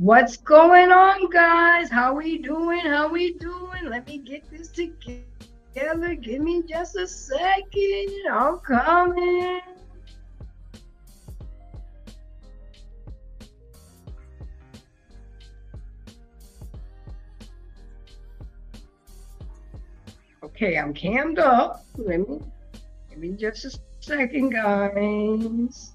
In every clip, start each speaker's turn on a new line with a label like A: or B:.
A: What's going on, guys? How we doing? How we doing? Let me get this together. Give me just a second. I'm coming. Okay, I'm cammed up. Give me just a second, guys.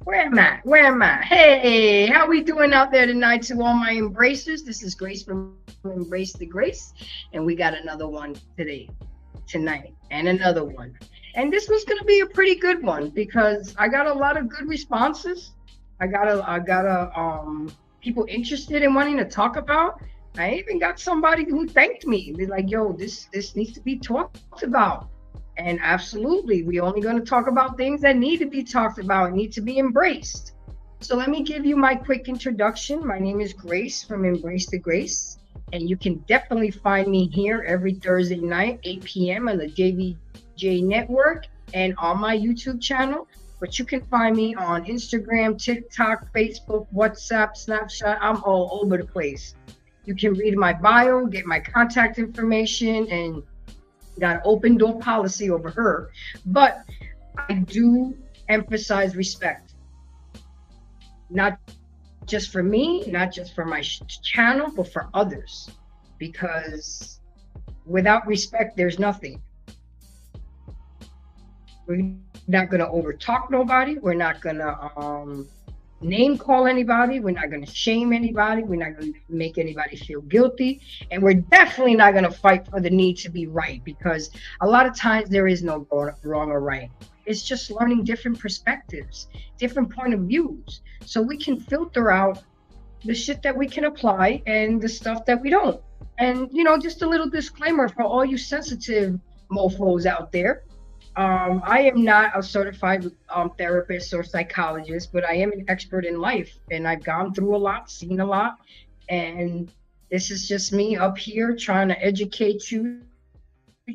A: Where am I? Where am I? Hey, how we doing out there tonight to all my embracers? This is Grace from Embrace the Grace, and we got another one tonight, and another one. And this was gonna be a pretty good one because I got a lot of good responses. I got a people interested in wanting to talk about. I even got somebody who thanked me. They're like, "Yo, this needs to be talked about." And absolutely, we're only going to talk about things that need to be talked about and need to be embraced. So let me give you my quick introduction. My name is Grace from Embrace the Grace, and you can definitely find me here every Thursday night, 8 p.m. on the JVJ Network and on my YouTube channel. But you can find me on Instagram, TikTok, Facebook, WhatsApp, Snapchat. I'm all over the place. You can read my bio, get my contact information, and got open door policy over her. But I do emphasize respect, not just for me, not just for my channel, but for others, because without respect, there's nothing. We're not going to overtalk nobody. We're not going to name call anybody. We're not going to shame anybody. We're not going to make anybody feel guilty. And we're definitely not going to fight for the need to be right, because a lot of times there is no wrong or right. It's just learning different perspectives, different point of views. So we can filter out the shit that we can apply and the stuff that we don't. And, you know, just a little disclaimer for all you sensitive mofos out there. I am not a certified therapist or psychologist, but I am an expert in life, and I've gone through a lot, seen a lot, and this is just me up here trying to educate you,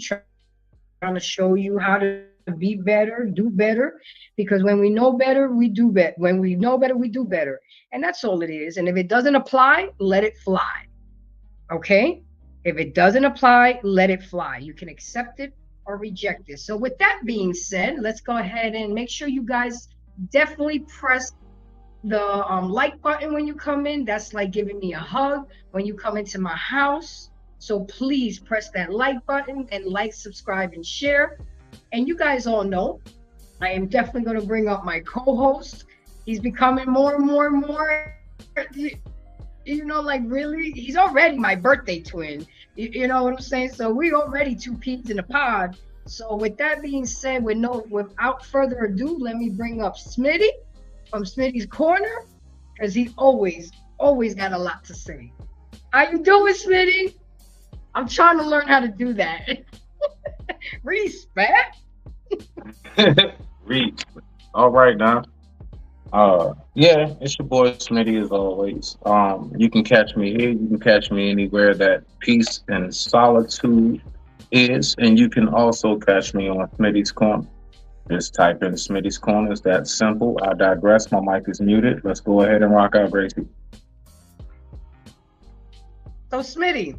A: trying to show you how to be better, do better, because when we know better, we do better. When we know better, we do better. And that's all it is. And if it doesn't apply, let it fly. Okay? If it doesn't apply, let it fly. You can accept it or reject it. So, with that being said, let's go ahead and make sure you guys definitely press the like button when you come in. That's like giving me a hug when you come into my house. So please press that like button and like, subscribe, and share. And you guys all know I am definitely going to bring up my co-host. He's becoming more and more and more, like really, he's already my birthday twin. You know what I'm saying? So we already two peas in a pod. So with that being said, without further ado, let me bring up Smitty from Smitty's Corner, because he always got a lot to say. How you doing, Smitty? I'm trying to learn how to do that. Respect.
B: Read. All right now. Yeah, it's your boy Smitty as always. You can catch me here. You can catch me anywhere that peace and solitude is, and you can also catch me on Smitty's Corner. Just type in Smitty's Corner. It's that simple. I digress. My mic is muted. Let's go ahead and rock out, Gracie.
A: So, Smitty,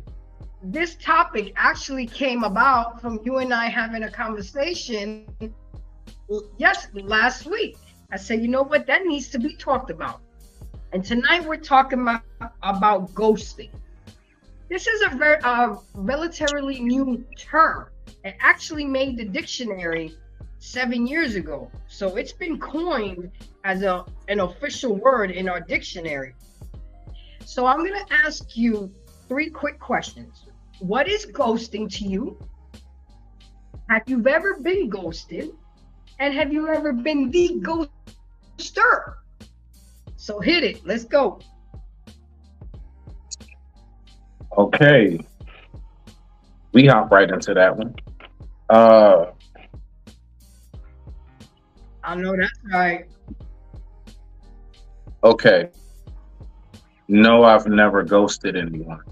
A: this topic actually came about from you and I having a conversation last week. I said, you know what, that needs to be talked about. And tonight we're talking about ghosting. This is a relatively new term. It actually made the dictionary 7 years ago. So it's been coined as an official word in our dictionary. So I'm going to ask you 3 quick questions. What is ghosting to you? Have you ever been ghosted? And have you ever been the ghoster? So hit it. Let's go.
B: Okay. We hop right into that one.
A: I know that's right.
B: Okay. No, I've never ghosted anyone.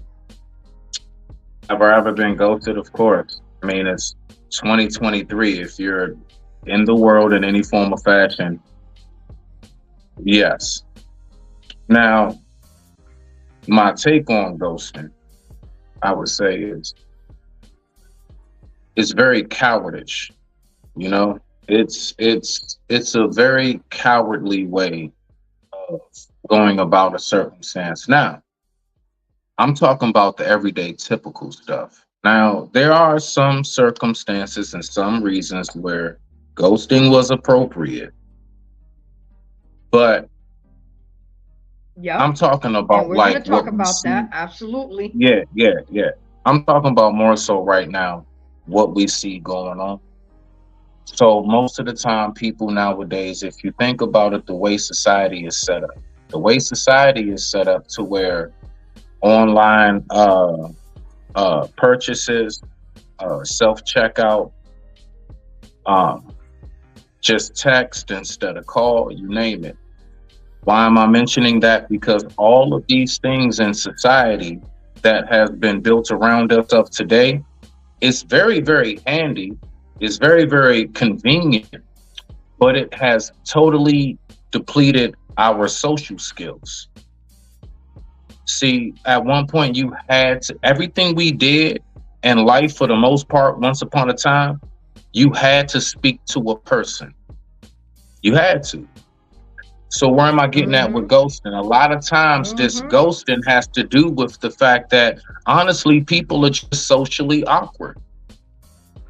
B: Have I ever been ghosted? Of course. I mean, it's 2023. If you're in the world in any form or fashion, yes. Now, my take on ghosting, I would say, is it's very cowardice. You know, it's a very cowardly way of going about a circumstance. Now, I'm talking about the everyday typical stuff. Now, there are some circumstances and some reasons where ghosting was appropriate, but
A: yeah,
B: I'm talking about
A: we're
B: like
A: gonna talk
B: what we
A: about
B: see.
A: that. Absolutely.
B: Yeah. I'm talking about more so right now what we see going on. So most of the time, people nowadays, if you think about it, the way society is set up to where online purchases, self-checkout, just text instead of call, you name it. Why am I mentioning that? Because all of these things in society that have been built around us of today, it's very, very handy. It's very, very convenient, but it has totally depleted our social skills. See, at one point you had to, everything we did in life for the most part, once upon a time, you had to speak to a person. You had to. So where am I getting at with ghosting? A lot of times this ghosting has to do with the fact that honestly, people are just socially awkward.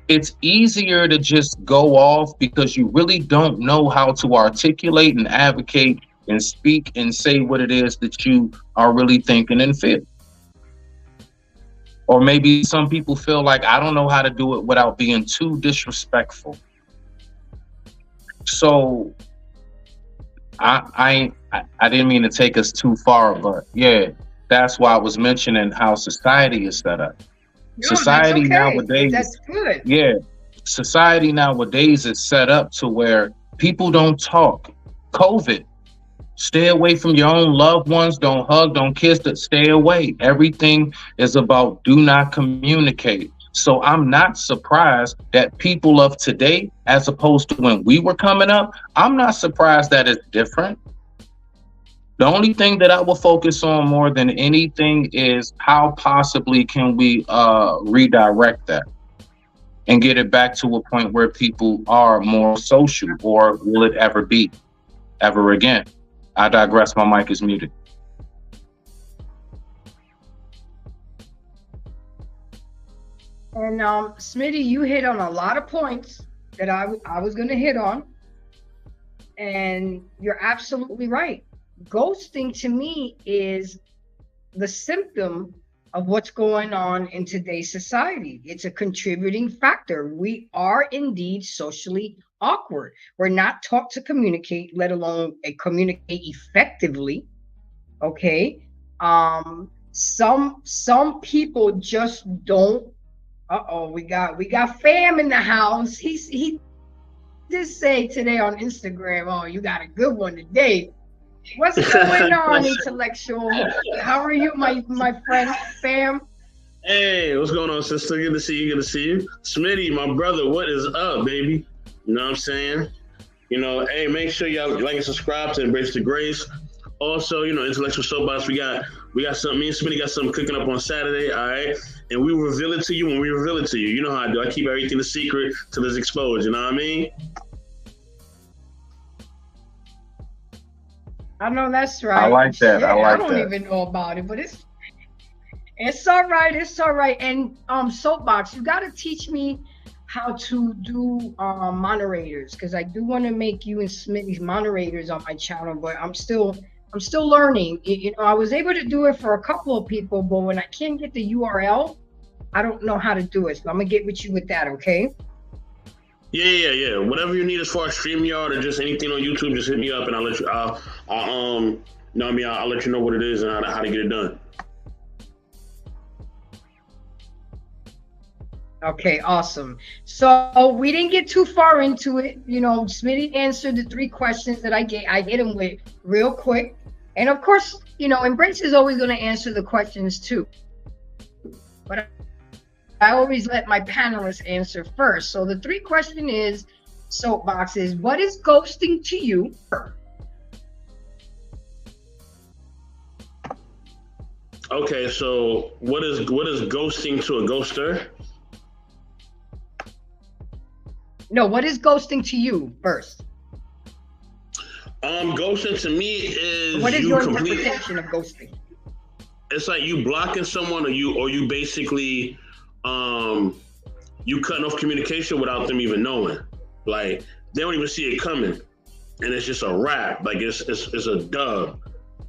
B: It's easier to just go off because you really don't know how to articulate and advocate and speak and say what it is that you are really thinking and feel. Or maybe some people feel like I don't know how to do it without being too disrespectful. So I didn't mean to take us too far, but yeah, that's why I was mentioning how society is set up.
A: No,
B: Society
A: that's okay.
B: nowadays,
A: That's good.
B: yeah, society nowadays is set up to where people don't talk. COVID, stay away from your own loved ones. Don't hug, don't kiss, stay away. Everything is about do not communicate. So I'm not surprised that people of today, as opposed to when we were coming up, I'm not surprised that it's different. The only thing that I will focus on more than anything is how possibly can we redirect that and get it back to a point where people are more social, or will it ever be ever again? I digress. My mic is muted.
A: And Smitty, you hit on a lot of points that I was going to hit on. And you're absolutely right. Ghosting to me is the symptom of what's going on in today's society. It's a contributing factor. We are indeed socially awkward. We're not taught to communicate, let alone communicate effectively. Okay. Some people just don't. We got fam in the house. He did say today on Instagram, "Oh, you got a good one today." What's going on, intellectual? How are you, my friend, fam?
C: Hey, what's going on, sister? Good to see you. Good to see you. Smitty, my brother, what is up, baby? You know what I'm saying? You know, hey, make sure y'all like and subscribe to Embrace the Grace. Also, you know, Intellectual Soapbox, we got something, me and Smitty got something cooking up on Saturday, all right? And we reveal it to you when we reveal it to you. You know how I do. I keep everything a secret till it's exposed, you know what I mean?
A: I know that's right.
B: I like that.
A: Yeah,
B: I
A: don't even know about it, but it's all right. It's all right. And Soapbox, you got to teach me how to do moderators, because I do want to make you and Smitty moderators on my channel, but I'm still learning. You know, I was able to do it for a couple of people, but when I can't get the URL, I don't know how to do it. So I'm gonna get with you with that, okay?
C: Yeah. Whatever you need as far as StreamYard or just anything on YouTube, just hit me up and I'll let you. I'll let you know what it is and how to get it done.
A: Okay, awesome. So we didn't get too far into it. You know, Smitty answered the 3 questions that I hit him with real quick. And of course, you know, Embrace is always going to answer the questions too. But I always let my panelists answer first. So the 3 question is, Soapbox, is what is ghosting to you?
C: Okay, so what is ghosting to a ghoster?
A: No, what is ghosting to you first?
C: Ghosting to me is
A: what is your interpretation of ghosting?
C: It's like you blocking someone, or you basically you cutting off communication without them even knowing. Like they don't even see it coming, and it's just a wrap. Like it's a dub.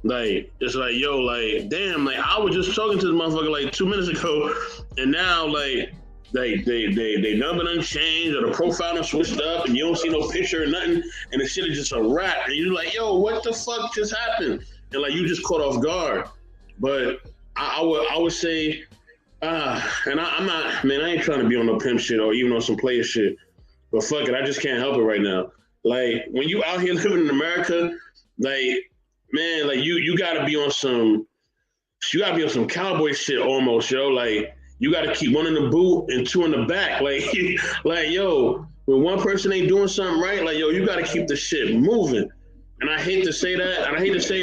C: Like it's like, yo, like damn, like I was just talking to this motherfucker like 2 minutes ago, and now like they number done changed, or the profile done switched up, and you don't see no picture or nothing, and the shit is just a wrap, and you're like, yo, what the fuck just happened? And like you just caught off guard. But I would say, and I'm not, man, I ain't trying to be on no pimp shit or even on some player shit, but fuck it, I just can't help it right now. Like when you out here living in America, like man, like you gotta be on some cowboy shit almost, yo. Like you gotta keep 1 in the boot and 2 in the back. Like like yo, when one person ain't doing something right, like yo, you gotta keep the shit moving. And I hate to say that, and I hate to say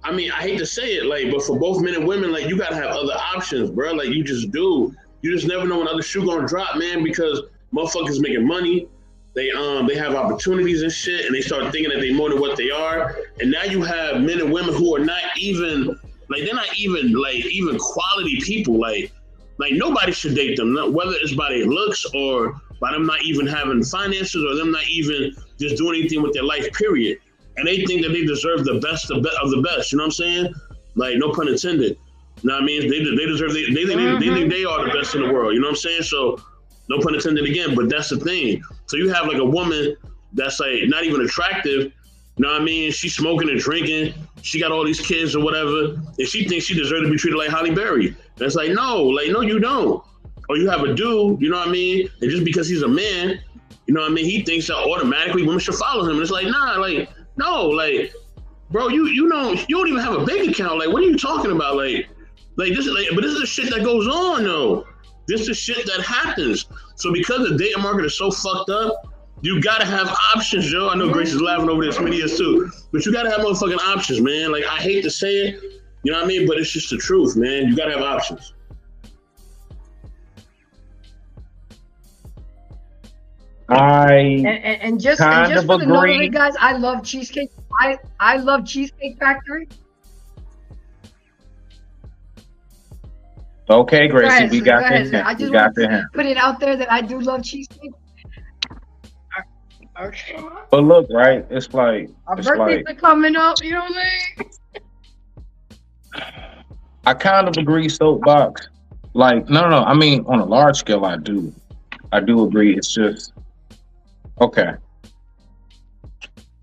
C: I hate to say it, like, but for both men and women, like you gotta have other options, bro. Like you just do. You just never know when other shoe gonna drop, man, because motherfuckers making money. They have opportunities and shit, and they start thinking that they more than what they are. And now you have men and women who are not even like they're not even like even quality people. Like nobody should date them, whether it's by their looks or by them not even having finances or them not even just doing anything with their life, period. And they think that they deserve the best of the best. You know what I'm saying? Like no pun intended. You know what I mean? They deserve they think they are the best in the world. You know what I'm saying? So no pun intended again, but that's the thing. So you have like a woman that's like not even attractive. You know what I mean? She's smoking and drinking. She got all these kids or whatever, and she thinks she deserves to be treated like Halle Berry. That's like no, you don't. Or you have a dude, you know what I mean? And just because he's a man, you know what I mean? He thinks that automatically women should follow him. And it's like nah, like no, like bro, you don't even have a bank account. Like what are you talking about? Like this, like, but this is the shit that goes on though. This is shit that happens. So because the dating market is so fucked up, you gotta have options, yo. I know Grace is laughing over this, many years too, but you gotta have motherfucking options, man. Like, I hate to say it, you know what I mean? But it's just the truth, man. You gotta have options.
A: And just for the note of it,
B: agree.
A: guys, I love Cheesecake. I love Cheesecake Factory.
B: Okay,
A: Go
B: Gracie,
A: ahead,
B: we
A: sir. Go
B: got
A: ahead,
B: the
A: sir.
B: hint.
A: I
B: We
A: just
B: got
A: want
B: the
A: to
B: hint.
A: put it out there that I do love cheesecake. Okay.
B: But look, right? It's like
A: Our birthdays are coming up, you know what I mean?
B: I kind of agree, soapbox. Like, no. I mean, on a large scale, I do agree. It's just okay.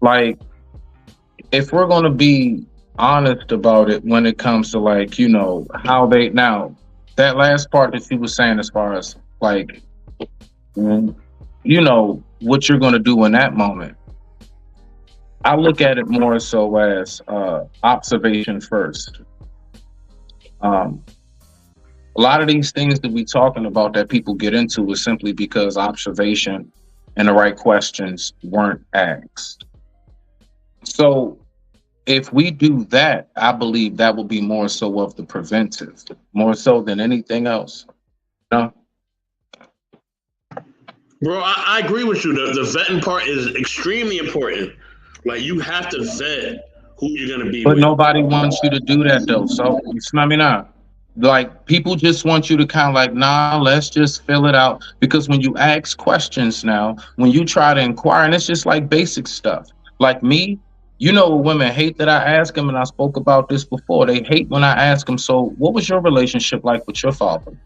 B: Like, if we're gonna be honest about it, when it comes to like, you know, how they now that last part that you were saying, as far as like, you know, what you're gonna do in that moment. I look at it more so as observation first. A lot of these things that we talking about that people get into is simply because observation and the right questions weren't asked. So if we do that, I believe that will be more so of the preventive, more so than anything else. No?
C: Bro, I agree with you. The vetting part is extremely important. Like, you have to vet who you're gonna be
B: But
C: with.
B: nobody wants you to do that though. So you smell me now. Like, people just want you to kind of like, nah, let's just fill it out. Because when you ask questions now, when you try to inquire, and it's just like basic stuff. Like me, you know, women hate that I ask them, and I spoke about this before. They hate when I ask them, so what was your relationship like with your father?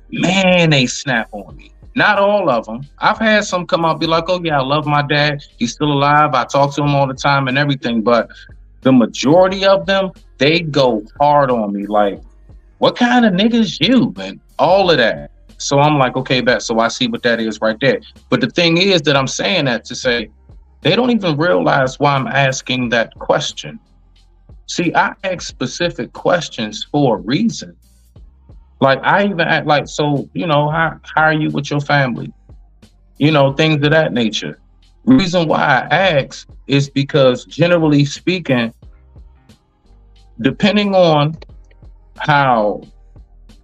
B: Man, they snap on me. Not all of them. I've had some come out and be like, oh yeah, I love my dad. He's still alive. I talk to him all the time and everything. But the majority of them, they go hard on me. Like, what kind of niggas you? And all of that. So I'm like, okay, bet. So I see what that is right there. But the thing is that I'm saying that to say, they don't even realize why I'm asking that question. See, I ask specific questions for a reason. Like, I even act like, so, you know, how are you with your family? You know, things of that nature. Reason why I ask is because, generally speaking, depending on how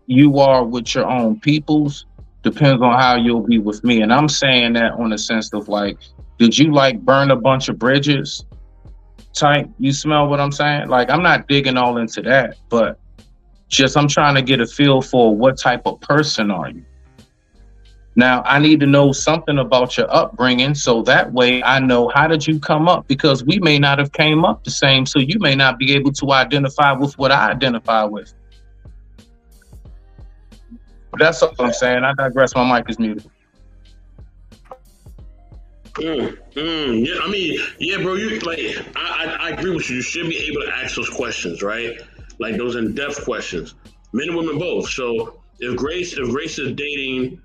B: you are with your own peoples, depends on how you'll be with me. And I'm saying that on the sense of like, did you like burn a bunch of bridges type? You smell what I'm saying? Like, I'm not digging all into that, but just I'm trying to get a feel for what type of person are you. Now, I need to know something about your upbringing, so that way I know, how did you come up? Because we may not have came up the same, so you may not be able to identify with what I identify with. That's all I'm saying. I digress. My mic is muted.
C: Yeah, I mean, yeah, bro. You like, I agree with you. You should be able to ask those questions, right? Like those in-depth questions, men and women both. So if Grace is dating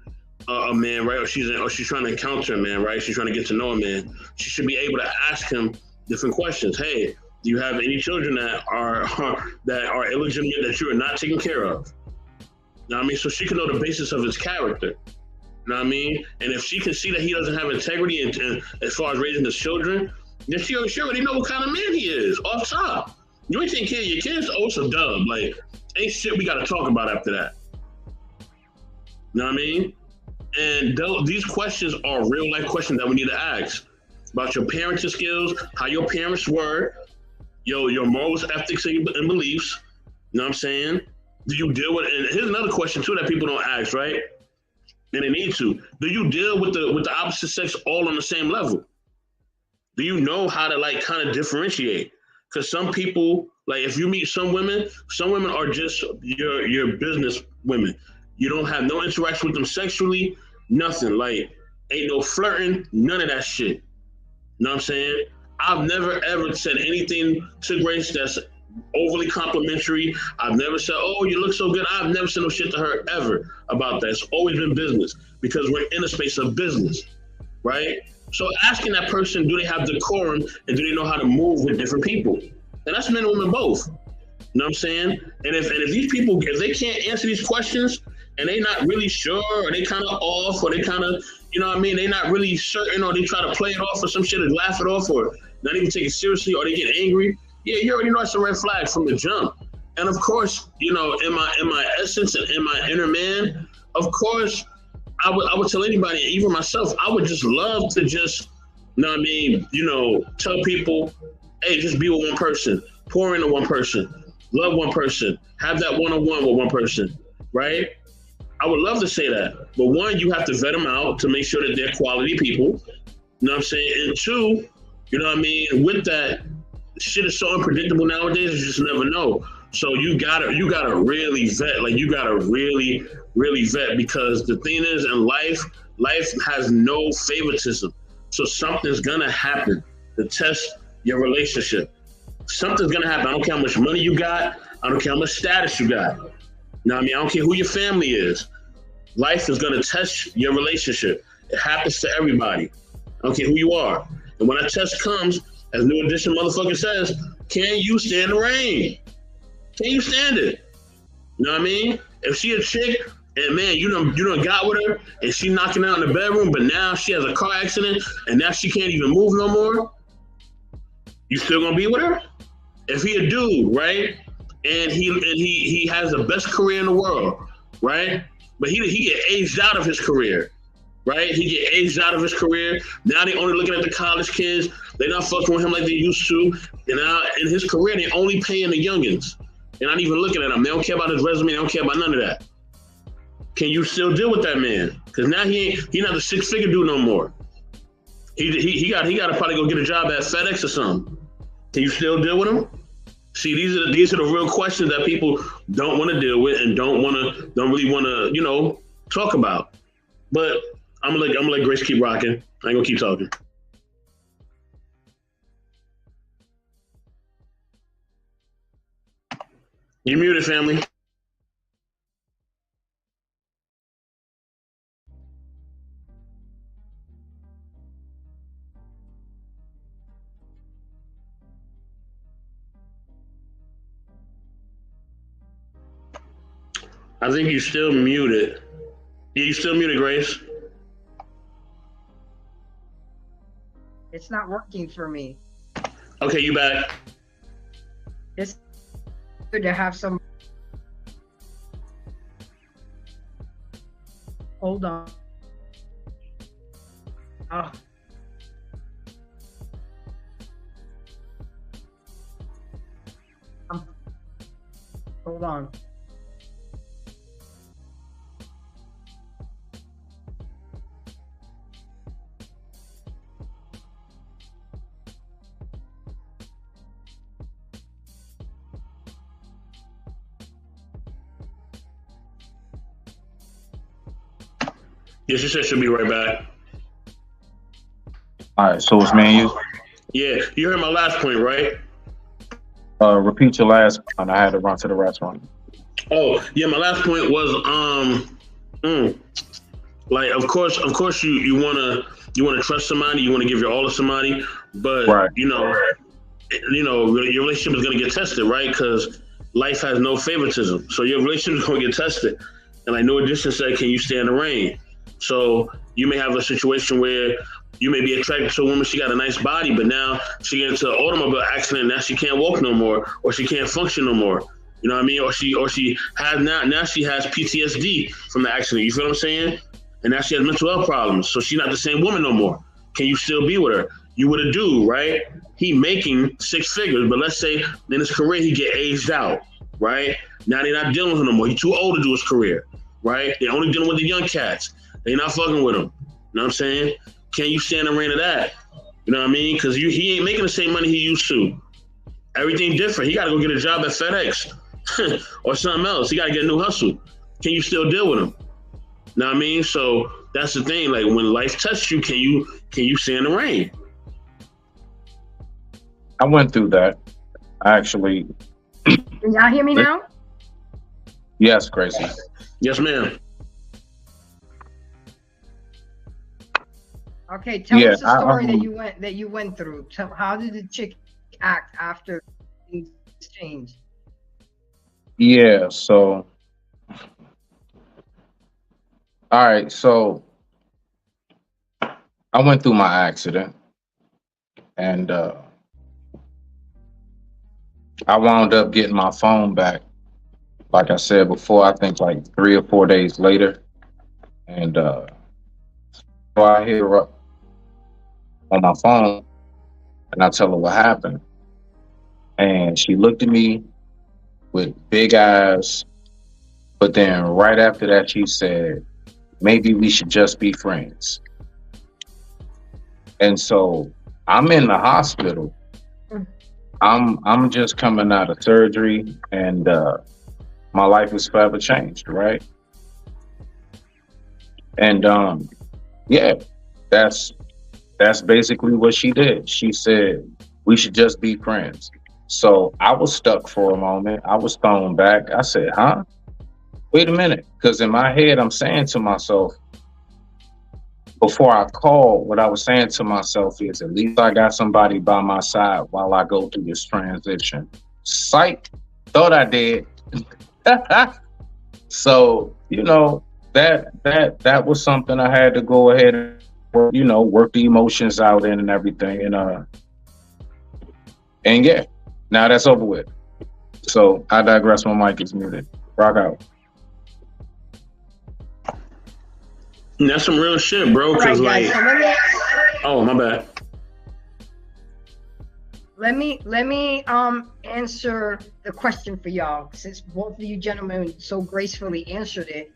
C: a man, right, or she's trying to encounter a man, right, she's trying to get to know a man, she should be able to ask him different questions. Hey, do you have any children that are illegitimate that you are not taking care of? You know what I mean? So she can know the basis of his character. You know what I mean? And if she can see that he doesn't have integrity and as far as raising his children, then she already know what kind of man he is off top. You ain't taking care of your kids, oh, it's a dub. Like, ain't shit we got to talk about after that. You know what I mean? And these questions are real life questions that we need to ask about your parenting skills, how your parents were, your morals, ethics, and beliefs. You know what I'm saying? Do you deal with? And here's another question too that people don't ask, right? And they need to. Do you deal with the opposite sex all on the same level? Do you know how to like kind of differentiate? Because some people, like if you meet some women are just your business women. You don't have no interaction with them sexually, nothing. Like, ain't no flirting, none of that shit. You know what I'm saying? I've never ever said anything to Grace that's overly complimentary. I've never said, oh, you look so good. I've never said no shit to her ever about that. It's always been business because we're in a space of business, right? So asking that person, do they have decorum and do they know how to move with different people? And that's men and women both. You know what I'm saying? And if these people, if they can't answer these questions, and they not really sure, or they kind of off, or they kind of, you know what I mean? They not really certain, or they try to play it off or some shit and laugh it off, or not even take it seriously, or they get angry. Yeah, you already know it's a red flag from the jump. And of course, you know, in my essence and in my inner man, of course, I would tell anybody, even myself, I would just love to just, you know what I mean, you know, tell people, hey, just be with one person, pour into one person, love one person, have that one-on-one with one person, right? I would love to say that. But one, you have to vet them out to make sure that they're quality people. You know what I'm saying? And two, you know what I mean? With that, shit is so unpredictable nowadays, you just never know. So you gotta really vet. Like, you gotta really, really vet, because the thing is, in life has no favoritism. So something's gonna happen to test your relationship. Something's gonna happen. I don't care how much money you got. I don't care how much status you got. You know what I mean? I don't care who your family is. Life is gonna test your relationship. It happens to everybody. I don't care who you are. And when that test comes, as New Edition motherfucker says, can you stand the rain? Can you stand it? You know what I mean? If she a chick and man, you done got with her and she knocking out in the bedroom, but now she has a car accident and now she can't even move no more, you still gonna be with her? If he a dude, right? And he has the best career in the world, right? But he get aged out of his career, right? He get aged out of his career. Now they only looking at the college kids. They not fucking with him like they used to. And now in his career, they only paying the youngins. They're not even looking at him. They don't care about his resume. They don't care about none of that. Can you still deal with that man? Because now he not the 6-figure dude no more. He got to probably go get a job at FedEx or something. Can you still deal with him? See, these are the real questions that people don't want to deal with and don't really want to, you know, talk about. But I'm gonna let Grace keep rocking. I ain't gonna keep talking. You're muted, family. I think you're still muted. Yeah, you still muted, Grace.
A: It's not working for me.
C: Okay, you back.
A: It's good to have some. Hold on. Oh. Hold on.
C: Yeah, she said she'll be right back.
B: All right, so it's me and you.
C: Yeah, you heard my last point, right?
B: Repeat your last one. I had to run to the restaurant.
C: Oh, yeah, my last point was like of course you wanna trust somebody, you wanna give your all to somebody, but
B: right.
C: you know your relationship is gonna get tested, right? Because life has no favoritism, so your relationship is gonna get tested. And like New Edition said, can you stand the rain? So you may have a situation where you may be attracted to a woman, she got a nice body, but now she gets into an automobile accident, now she can't walk no more, or she can't function no more. You know what I mean? Or she has now she has PTSD from the accident. You feel what I'm saying? And now she has mental health problems. So she's not the same woman no more. Can you still be with her? You would a dude, right? He making 6 figures, but let's say in his career he get aged out, right? Now they're not dealing with him no more. He's too old to do his career, right? They're only dealing with the young cats. They're not fucking with him. You know what I'm saying? Can you stand the rain of that? You know what I mean? Because he ain't making the same money he used to. Everything different. He got to go get a job at FedEx or something else. He got to get a new hustle. Can you still deal with him? You know what I mean? So that's the thing. Like when life tests you, can you stand the rain?
B: I went through that. Actually.
A: Can y'all hear me now?
B: Yes, Gracie.
C: Yes, ma'am.
A: Okay, tell us the story that you went through. How did the chick act after things changed?
B: Yeah, so All right, so I went through my accident, and I wound up getting my phone back. Like I said before, I think like 3 or 4 days later, and so I hit her up on my phone, and I tell her what happened, and she looked at me with big eyes. But then right after that, she said, maybe we should just be friends. And so I'm in the hospital. I'm just coming out of surgery, and my life is forever changed, right? And yeah, that's basically what she did. She said we should just be friends. So I was stuck for a moment. I was thrown back. I said, huh? Wait a minute. Because in my head, I'm saying to myself, before I called, what I was saying to myself is, at least I got somebody by my side while I go through this transition. Psych, thought I did. So, that was something I had to go ahead and work the emotions out in and everything. And yeah, now that's over with. So I digress. My mic is muted. Rock out.
C: That's some real shit, bro. Cause
A: Right, guys,
C: like, oh my bad.
A: Let me answer the question for y'all, since both of you gentlemen so gracefully answered it.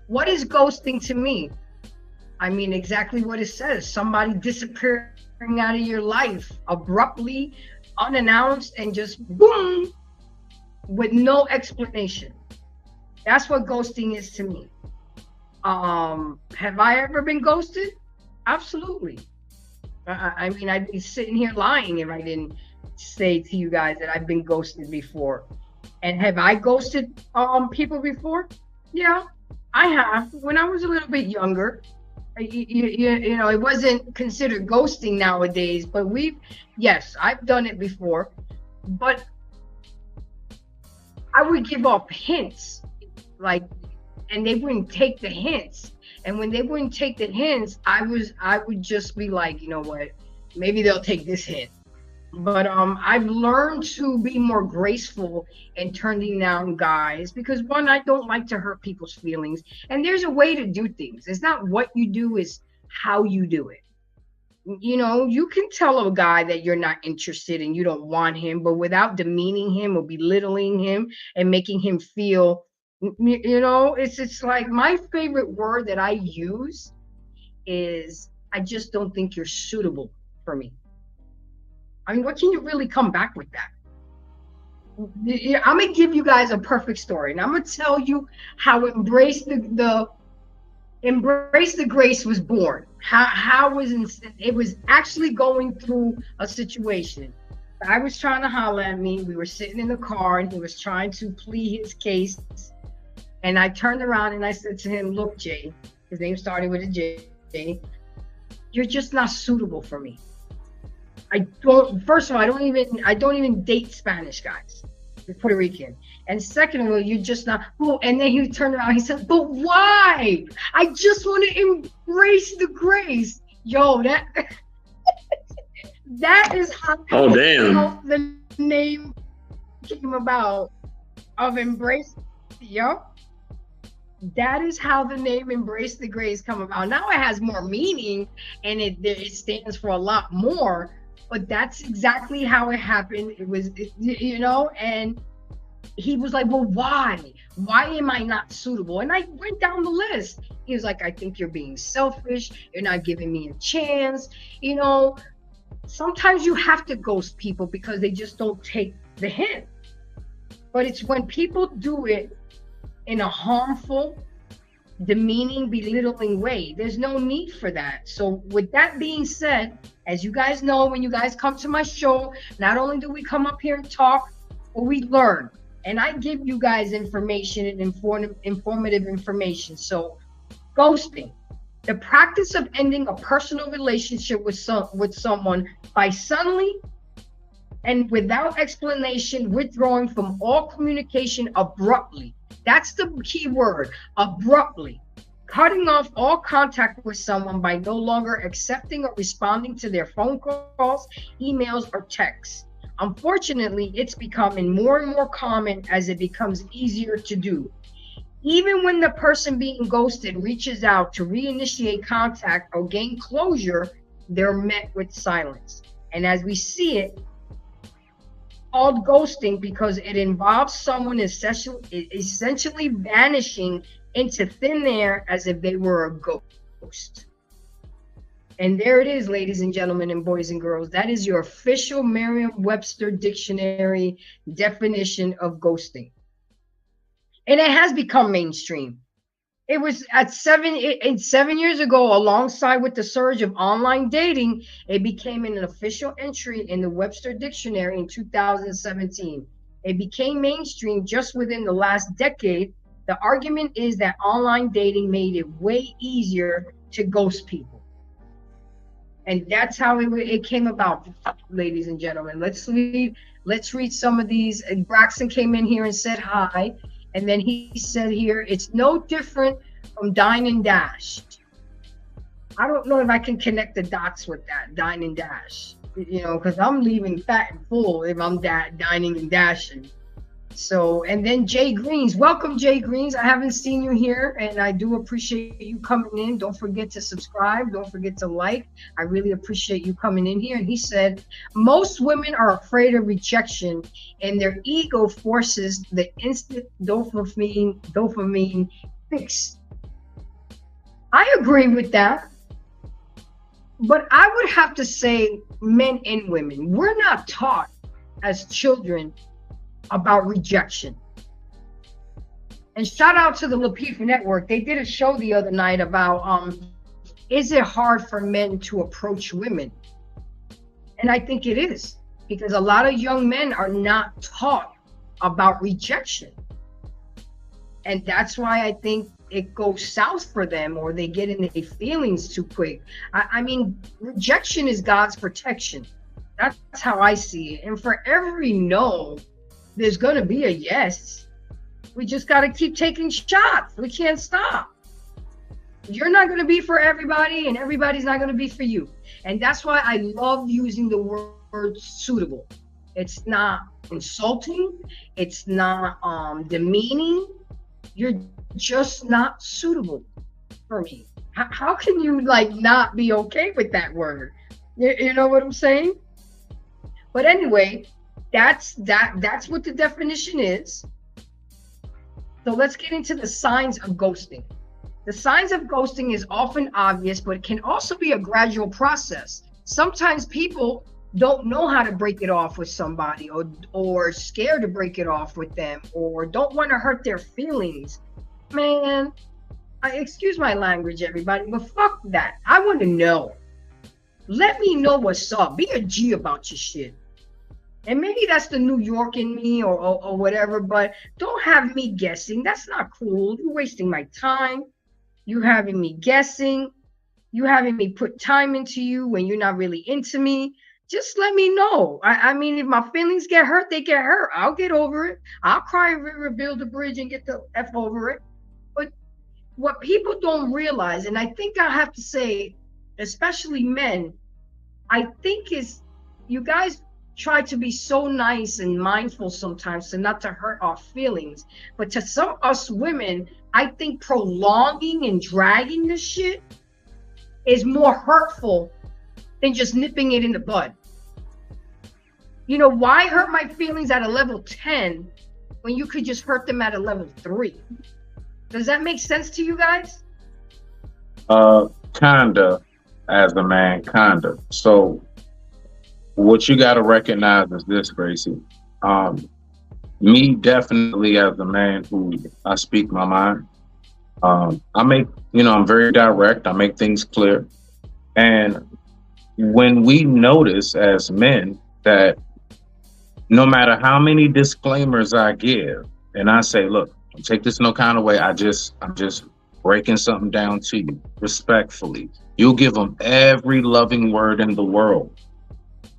A: What is ghosting to me? I mean, exactly what it says. Somebody disappearing out of your life abruptly, unannounced, and just boom, with no explanation. That's what ghosting is to me. Have I ever been ghosted? Absolutely. I mean, I'd be sitting here lying if I didn't say to you guys that I've been ghosted before. And have I ghosted people before? Yeah, I have. When I was a little bit younger, it wasn't considered ghosting nowadays, but yes, I've done it before. But I would give off hints, and they wouldn't take the hints. And when they wouldn't take the hints, I would just be like, you know what, maybe they'll take this hint. But I've learned to be more graceful in turning down guys, because one, I don't like to hurt people's feelings. And there's a way to do things. It's not what you do, it's how you do it. You can tell a guy that you're not interested and you don't want him, but without demeaning him or belittling him and making him feel, it's like, my favorite word that I use is, I just don't think you're suitable for me. I mean, what can you really come back with that? I'm gonna give you guys a perfect story, and I'm gonna tell you how Embrace the Grace was born. It was actually going through a situation. I was trying to holler at me. We were sitting in the car, and he was trying to plead his case. And I turned around and I said to him, "Look, Jay," his name started with a J, "you're just not suitable for me. First of all, I don't even date Spanish guys. You're Puerto Rican. And second of all, you're just not." Oh, and then he turned around, he said, "But why? I just want to embrace the grace." Yo, that is how the name came about of Embrace. Yo. That is how the name Embrace the Grace come about. Now it has more meaning, and it stands for a lot more, but that's exactly how it happened. It was, and he was like, "Well, why? Why am I not suitable?" And I went down the list. He was like, "I think you're being selfish. You're not giving me a chance." Sometimes you have to ghost people because they just don't take the hint. But it's when people do it in a harmful, demeaning, belittling way. There's no need for that. So with that being said, as you guys know, when you guys come to my show, not only do we come up here and talk, but we learn. And I give you guys information and informative information. So ghosting, the practice of ending a personal relationship with someone by suddenly and without explanation withdrawing from all communication abruptly. That's the key word, abruptly. cutting off all contact with someone by no longer accepting or responding to their phone calls, emails, or texts. Unfortunately, it's becoming more and more common as it becomes easier to do. Even when the person being ghosted reaches out to reinitiate contact or gain closure, they're met with silence. And as we see it, called ghosting because it involves someone essentially vanishing into thin air as if they were a ghost. And there it is, ladies and gentlemen, and boys and girls. That is your official Merriam-Webster dictionary definition of ghosting. And it has become mainstream. It was at 7 years ago, alongside with the surge of online dating, it became an official entry in the Webster Dictionary in 2017. It became mainstream just within the last decade. The argument is that online dating made it way easier to ghost people. And that's how it came about, ladies and gentlemen. Let's read some of these. Braxton came in here and said hi. And then he said here, it's no different from dine and dash. I don't know if I can connect the dots with that, dine and dash, because I'm leaving fat and full if I'm dining and dashing. So, and then Jay Greens, welcome Jay Greens. I haven't seen you here, and I do appreciate you coming in. Don't forget to subscribe. Don't forget to like. I really appreciate you coming in here. And he said, most women are afraid of rejection, and their ego forces the instant dopamine fix. I agree with that. But I would have to say men and women, we're not taught as children about rejection. And shout out to the Lapifa Network. They did a show the other night about is it hard for men to approach women? And I think it is, because a lot of young men are not taught about rejection. And that's why I think it goes south for them, or they get in their feelings too quick. I mean, rejection is God's protection. That's how I see it. And for every no, there's going to be a yes. We just got to keep taking shots. We can't stop. You're not going to be for everybody, and everybody's not going to be for you. And that's why I love using the word suitable. It's not insulting. It's not demeaning. You're just not suitable for me. How can you not be okay with that word? You know what I'm saying? But anyway, that's what the definition is. So let's get into the signs of ghosting. The signs of ghosting is often obvious, but it can also be a gradual process. Sometimes people don't know how to break it off with somebody, or scared to break it off with them, or don't want to hurt their feelings. Man, excuse my language, everybody, but fuck that. I want to know. Let me know what's up. Be a G about your shit. And maybe that's the New York in me or whatever, but don't have me guessing. That's not cool. You're wasting my time. You having me guessing. You having me put time into you when you're not really into me. Just let me know. I mean, if my feelings get hurt, they get hurt. I'll get over it. I'll cry a river, build a bridge, and get the F over it. But what people don't realize, and I think I have to say, especially men, I think is you guys try to be so nice and mindful sometimes to not to hurt our feelings. But to some us women, I think prolonging and dragging this shit is more hurtful than just nipping it in the bud. Why hurt my feelings at a level 10 when you could just hurt them at a level 3? Does that make sense to you guys?
B: Kinda, as a man, kinda. So what you got to recognize is this, Gracie. Me, definitely, as a man who I speak my mind. I make, I'm very direct. I make things clear. And when we notice as men that no matter how many disclaimers I give, and I say, look, don't take this no kind of way. I'm just breaking something down to you respectfully. You'll give them every loving word in the world,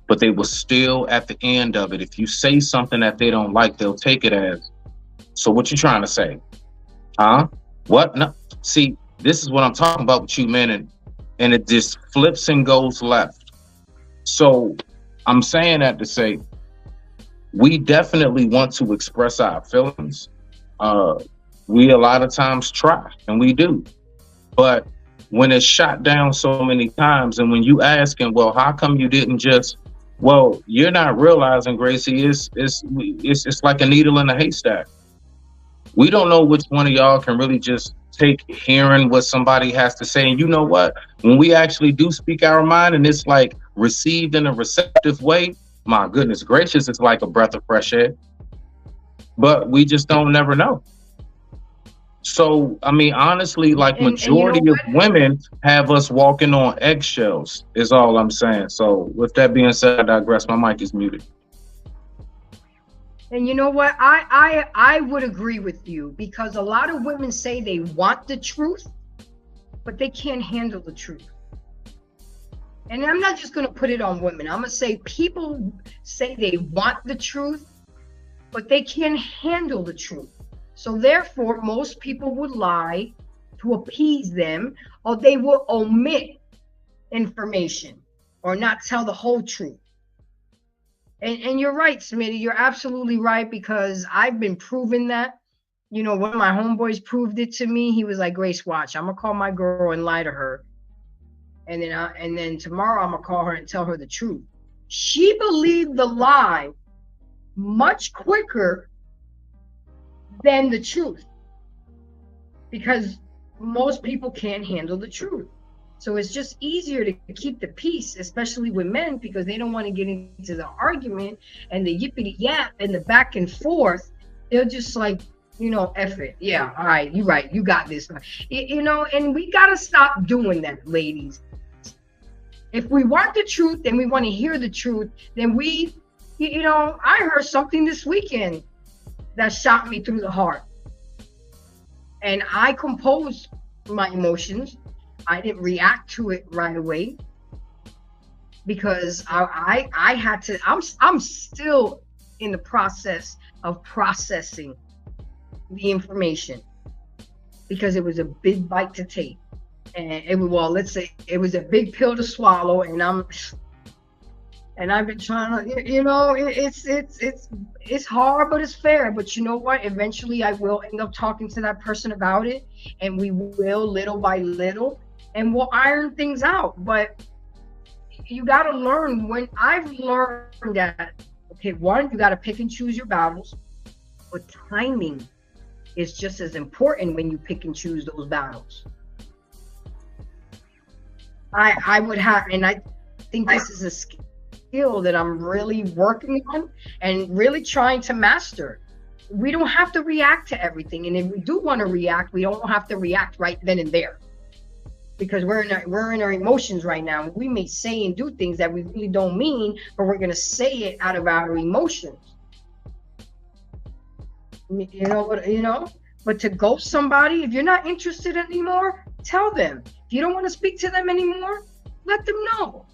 B: but they will still, at the end of it, if you say something that they don't like, they'll take it as, so what you trying to say? Huh? What? No. See, This is what I'm talking about with you, man, and it just flips and goes left. So I'm saying that to say we definitely want to express our feelings. We a lot of times try, and we do, but when it's shot down so many times, and when you asking, well, how come you didn't just? Well, you're not realizing, Gracie, it's like a needle in a haystack. We don't know which one of y'all can really just take hearing what somebody has to say. And you know what? When we actually do speak our mind and it's like received in a receptive way, my goodness gracious, it's like a breath of fresh air. But we just don't never know. So, I mean, honestly, like majority of women have us walking on eggshells is all I'm saying. So with that being said, I digress. My mic is muted.
A: And you know what? I would agree with you, because a lot of women say they want the truth, but they can't handle the truth. And I'm not just going to put it on women. I'm going to say people say they want the truth, but they can't handle the truth. So therefore, most people would lie to appease them, or they will omit information or not tell the whole truth. And you're right, Smitty. You're absolutely right, because I've been proven that. You know, one of my homeboys proved it to me. He was like, Grace, watch, I'm going to call my girl and lie to her. And then tomorrow I'm going to call her and tell her the truth. She believed the lie much quicker than the truth, because most people can't handle the truth. So it's just easier to keep the peace, especially with men, because they don't want to get into the argument and the yippity yap and the back and forth. They're just like, you know, F it. Yeah, all right, you're right. You got this. You know, and we got to stop doing that, ladies. If we want the truth and we want to hear the truth, then you know, I heard something this weekend that shot me through the heart. And I composed my emotions. I didn't react to it right away, because I had to. I'm still in the process of processing the information, because it was a big bite to take, and let's say it was a big pill to swallow, and I've been trying to, you know, it's hard, but it's fair. But you know what? Eventually, I will end up talking to that person about it, and we will, little by little, and we'll iron things out. But you got to learn. When I've learned that, okay, one, you got to pick and choose your battles, but timing is just as important when you pick and choose those battles. I would have, and I think this is a skill that I'm really working on and really trying to master. We don't have to react to everything, and if we do want to react, we don't have to react right then and there, because we're in our emotions right now. We may say and do things that we really don't mean, but we're going to say it out of our emotions. You know what? You know. But to ghost somebody, if you're not interested anymore, tell them. If you don't want to speak to them anymore, let them know.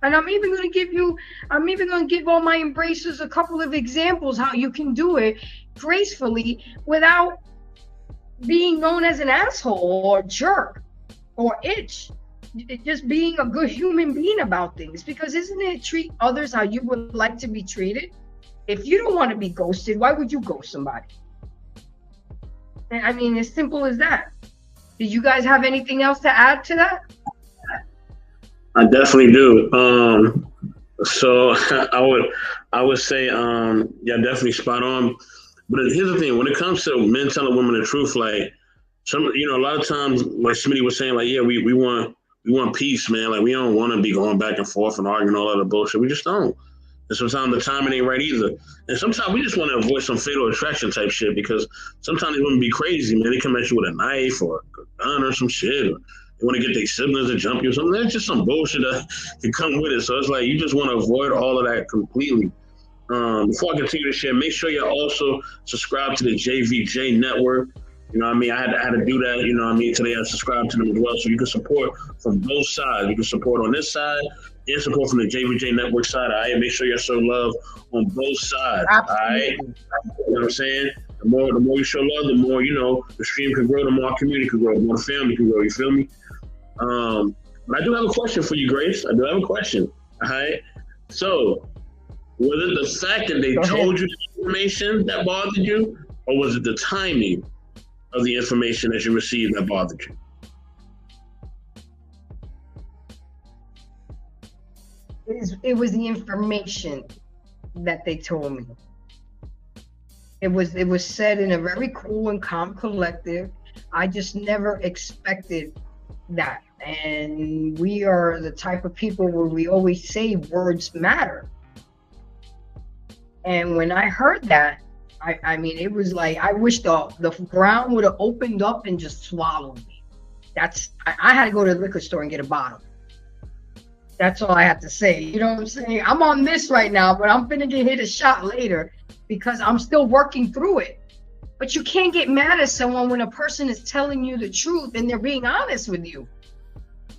A: And I'm even going to give all my embracers a couple of examples how you can do it gracefully without being known as an asshole or jerk or itch. Just being a good human being about things. Because isn't it treat others how you would like to be treated? If you don't want to be ghosted, why would you ghost somebody? I mean, as simple as that. Did you guys have anything else to add to that?
C: I definitely do. So I would say, yeah, definitely spot on. But here's the thing: when it comes to men telling women the truth, like a lot of times, like Smitty was saying, like, yeah, we want peace, man. Like we don't want to be going back and forth and arguing all that bullshit. We just don't. And sometimes the timing ain't right either. And sometimes we just want to avoid some fatal attraction type shit, because sometimes they want to be crazy, man. They come at you with a knife or a gun or some shit. Or they want to get their siblings to jump you or something. That's just some bullshit that can come with it. So it's like you just want to avoid all of that completely. Before I continue to share, make sure you also subscribe to the JVJ network. You know what I mean? I had to do that, you know what I mean? Today I subscribed to them as well. So you can support from both sides. You can support on this side and support from the JVJ network side. All right, make sure you show love on both sides.
A: Absolutely.
C: All right, you know what I'm saying? The more you show love, the more, the stream can grow, the more our community can grow, the more the family can grow. You feel me? But I do have a question for you, Grace. I do have a question. All right. So, was it the fact that they told you the information that bothered you, or was it the timing of the information that you received that bothered you?
A: It was the information that they told me. It was said in a very cool and calm collective. I just never expected that. And we are the type of people where we always say words matter. And when I heard that, I mean, it was like, I wish the ground would have opened up and just swallowed me. I had to go to the liquor store and get a bottle. That's all I have to say. You know what I'm saying? I'm on this right now, but I'm finna get hit a shot later because I'm still working through it. But you can't get mad at someone when a person is telling you the truth and they're being honest with you.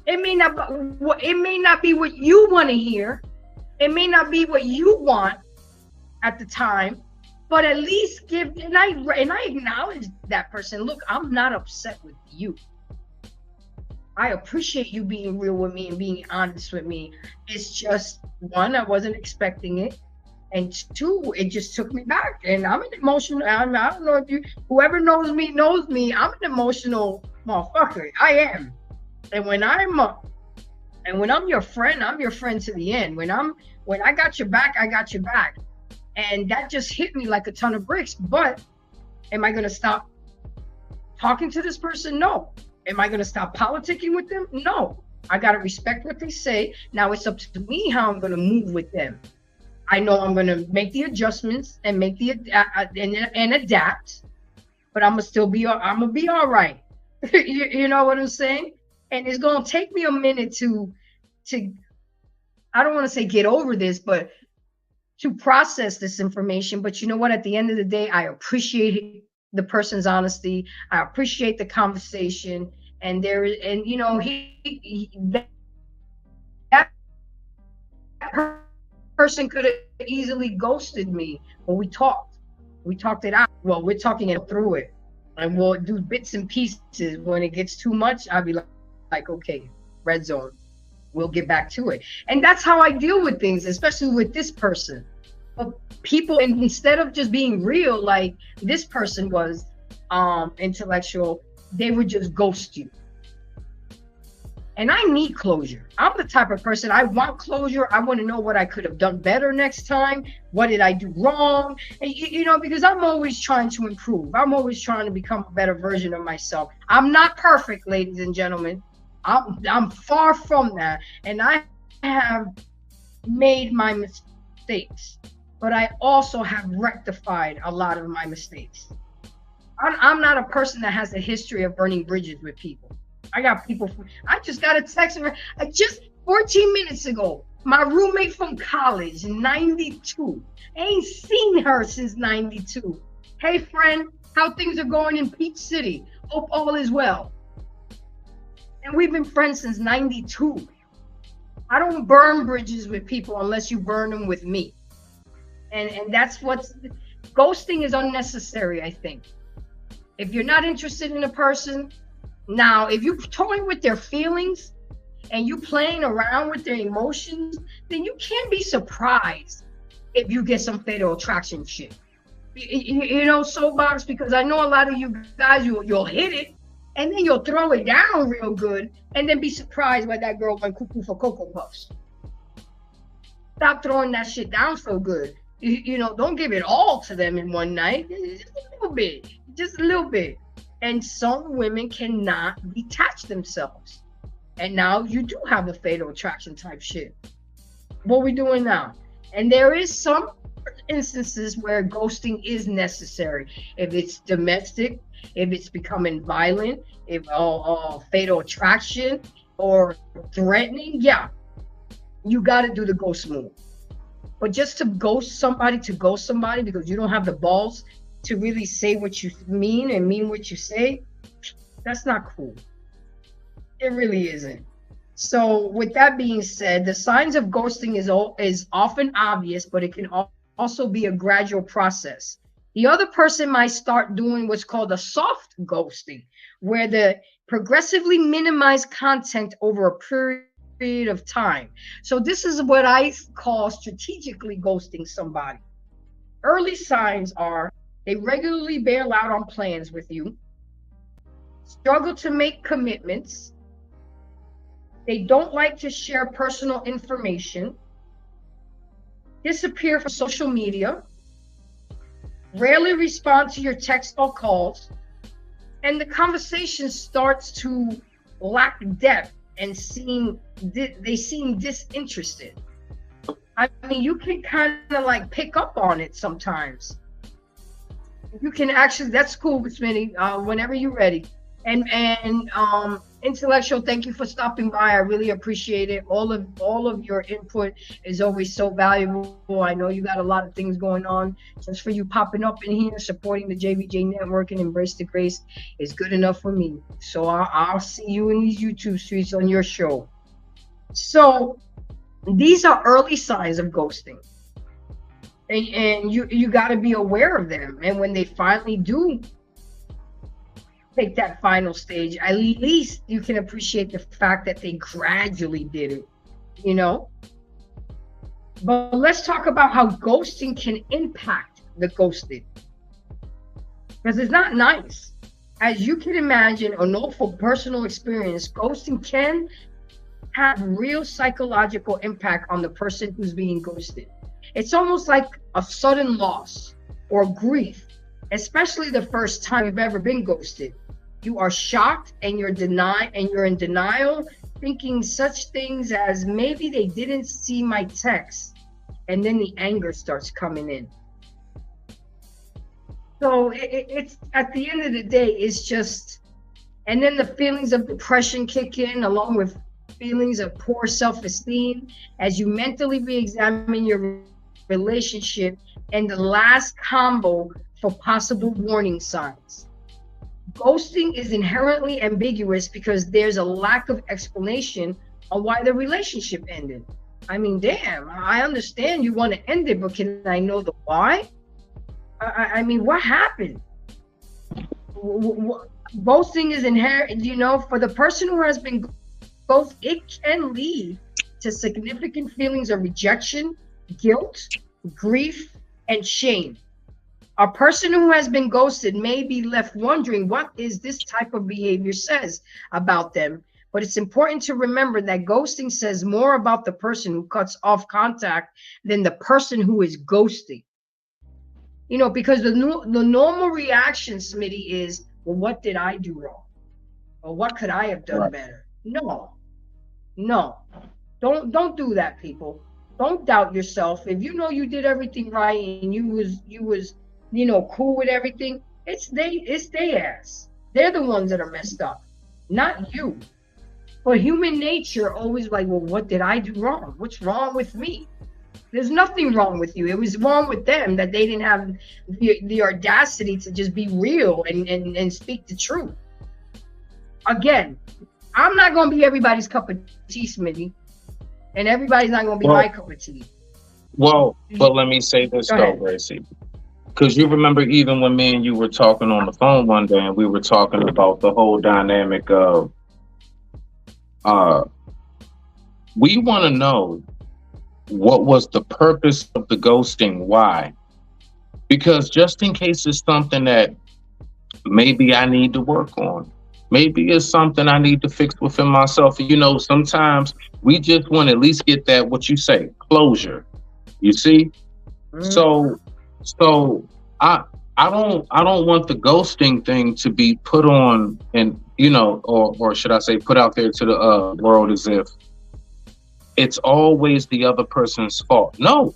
A: It may not be what you want to hear. It may not be what you want at the time, but at least and I acknowledge that person. Look, I'm not upset with you. I appreciate you being real with me and being honest with me. It's just, one, I wasn't expecting it. And two, it just took me back. And I'm an emotional, I don't know if whoever knows me, I'm an emotional motherfucker. I am. And when I'm your friend, I'm your friend to the end. When I got your back, I got your back. And that just hit me like a ton of bricks. But am I going to stop talking to this person? No. Am I going to stop politicking with them? No. I got to respect what they say. Now it's up to me how I'm going to move with them. I know I'm going to make the adjustments and make and adapt, but I'm going to be all right. You know what I'm saying? And it's going to take me a minute to I don't want to say get over this, but to process this information. But you know what? At the end of the day, I appreciate the person's honesty. I appreciate the conversation. And that person could have easily ghosted me, but we talked it out. Well, we're talking it through it, and we'll do bits and pieces. When it gets too much, I'll be like, okay, red zone, we'll get back to it. And that's how I deal with things, especially with this person. But people, and instead of just being real, like this person was intellectual, they would just ghost you. And I need closure. I'm the type of person, I want closure. I want to know what I could have done better next time. What did I do wrong? And, because I'm always trying to improve. I'm always trying to become a better version of myself. I'm not perfect, ladies and gentlemen. I'm far from that. And I have made my mistakes, but I also have rectified a lot of my mistakes. I'm not a person that has a history of burning bridges with people. I got people I just got a text just 14 minutes ago. My roommate from college, 92. Ain't seen her since 92. Hey friend, how things are going in Peach City? Hope all is well. And we've been friends since 92. I don't burn bridges with people unless you burn them with me. And that's ghosting is unnecessary, I think. If you're not interested in a person, now, if you're toying with their feelings and you playing around with their emotions, then you can't be surprised if you get some fatal attraction shit. Soapbox, because I know a lot of you guys, you'll hit it and then you'll throw it down real good and then be surprised why that girl went cuckoo for Cocoa Puffs. Stop throwing that shit down so good. Don't give it all to them in one night. Just a little bit. And some women cannot detach themselves. And now you do have a fatal attraction type shit. What we doing now? And there is some instances where ghosting is necessary. If it's domestic, if it's becoming violent, if fatal attraction or threatening, yeah, you got to do the ghost move. But just to ghost somebody because you don't have the balls to really say what you mean and mean what you say, that's not cool. It really isn't. So with that being said, the signs of ghosting is often obvious, but it can also be a gradual process. The other person might start doing what's called a soft ghosting, where they progressively minimize content over a period of time. So this is what I call strategically ghosting somebody. Early signs are they regularly bail out on plans with you, struggle to make commitments, they don't like to share personal information, disappear from social media, rarely respond to your texts or calls, and the conversation starts to lack depth and they seem disinterested. I mean, you can kind of like pick up on it sometimes. You can actually, that's cool, Smitty, whenever you're ready. And Intellectual, thank you for stopping by. I really appreciate it. All of your input is always so valuable. I know you got a lot of things going on. Just for you popping up in here, supporting the JVJ Network and Embrace the Grace is good enough for me. So I'll see you in these YouTube streets on your show. So these are early signs of ghosting. And you got to be aware of them. And when they finally do take that final stage, at least you can appreciate the fact that they gradually did it, you know? But let's talk about how ghosting can impact the ghosted. Because it's not nice. As you can imagine or know from personal experience, ghosting can have real psychological impact on the person who's being ghosted. It's almost like a sudden loss or grief, especially the first time you've ever been ghosted. You are shocked and you're in denial, thinking such things as maybe they didn't see my text, and then the anger starts coming in. So it's at the end of the day, it's just, and then the feelings of depression kick in along with feelings of poor self-esteem as you mentally re-examine your relationship, and the last combo for possible warning signs. Ghosting is inherently ambiguous because there's a lack of explanation on why the relationship ended. I mean, damn, I understand you want to end it, but can I know the why? I mean, what happened? Ghosting is inherent, you know, for the person who has been ghosted, it can lead to significant feelings of rejection, guilt, grief, and shame. A person who has been ghosted may be left wondering what is this type of behavior says about them. But it's important to remember that ghosting says more about the person who cuts off contact than the person who is ghosting. You know, because the normal reaction, Smitty, is, well, what did I do wrong? Or what could I have done better? No. Don't do that, people. Don't doubt yourself. If you know you did everything right and you was you know, cool with everything, it's they ass. They're the ones that are messed up, not you. But human nature always like, well, what did I do wrong? What's wrong with me? There's nothing wrong with you. It was wrong with them that they didn't have the audacity to just be real and speak the truth. Again, I'm not going to be everybody's cup of tea, Smitty. And everybody's not going to be my cup of tea.
B: Well, but let me say this though, Gracie. Because you remember even when me and you were talking on the phone one day and we were talking about the whole dynamic of we want to know what was the purpose of the ghosting, why? Because just in case it's something that maybe I need to work on, maybe it's something I need to fix within myself. You know, sometimes we just want to at least get that, what you say, closure. You see? Mm-hmm. So I don't want the ghosting thing to be put on and, you know, or should I say put out there to the world as if it's always the other person's fault. No,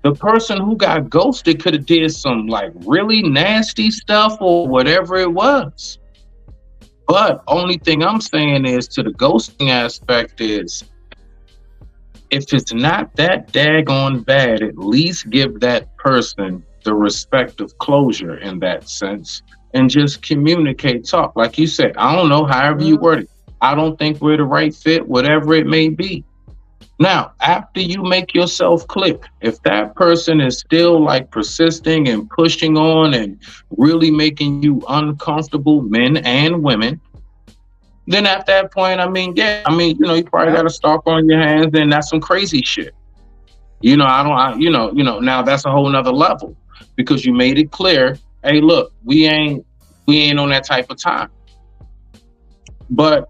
B: the person who got ghosted could have did some like really nasty stuff or whatever it was. But only thing I'm saying is to the ghosting aspect is if it's not that daggone bad, at least give that person the respect of closure in that sense and just communicate, talk. Like you said, I don't know, however you word it. I don't think we're the right fit, whatever it may be. Now, after you make yourself clear, if that person is still like persisting and pushing on and really making you uncomfortable, men and women, then at that point, I mean, yeah, I mean, you probably got
A: Yep.
B: to stalk on your hands, and that's some crazy shit. I don't, now that's a whole nother level because you made it clear, hey, look, we ain't on that type of time. But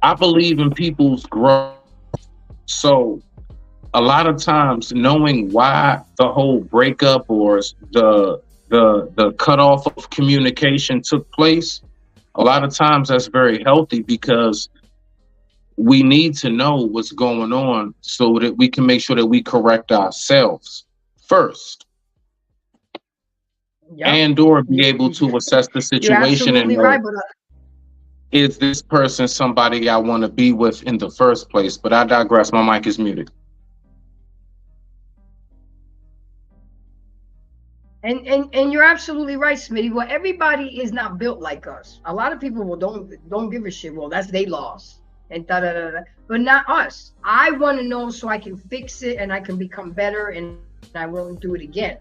B: I believe in people's growth. So a lot of times knowing why the whole breakup or the cutoff of communication took place, a lot of times that's very healthy because we need to know what's going on so that we can make sure that we correct ourselves first
A: Yep.
B: and or be
A: You-
B: able to assess the
A: You're
B: situation and
A: absolutely
B: know,
A: right, but
B: is this person somebody I want to be with in the first place? But I digress. My mic is muted.
A: and you're absolutely right, Smitty. Well, everybody is not built like us. A lot of people don't give a shit. Well, that's they loss and da da da da. But not us. I want to know so I can fix it and I can become better and I won't do it again.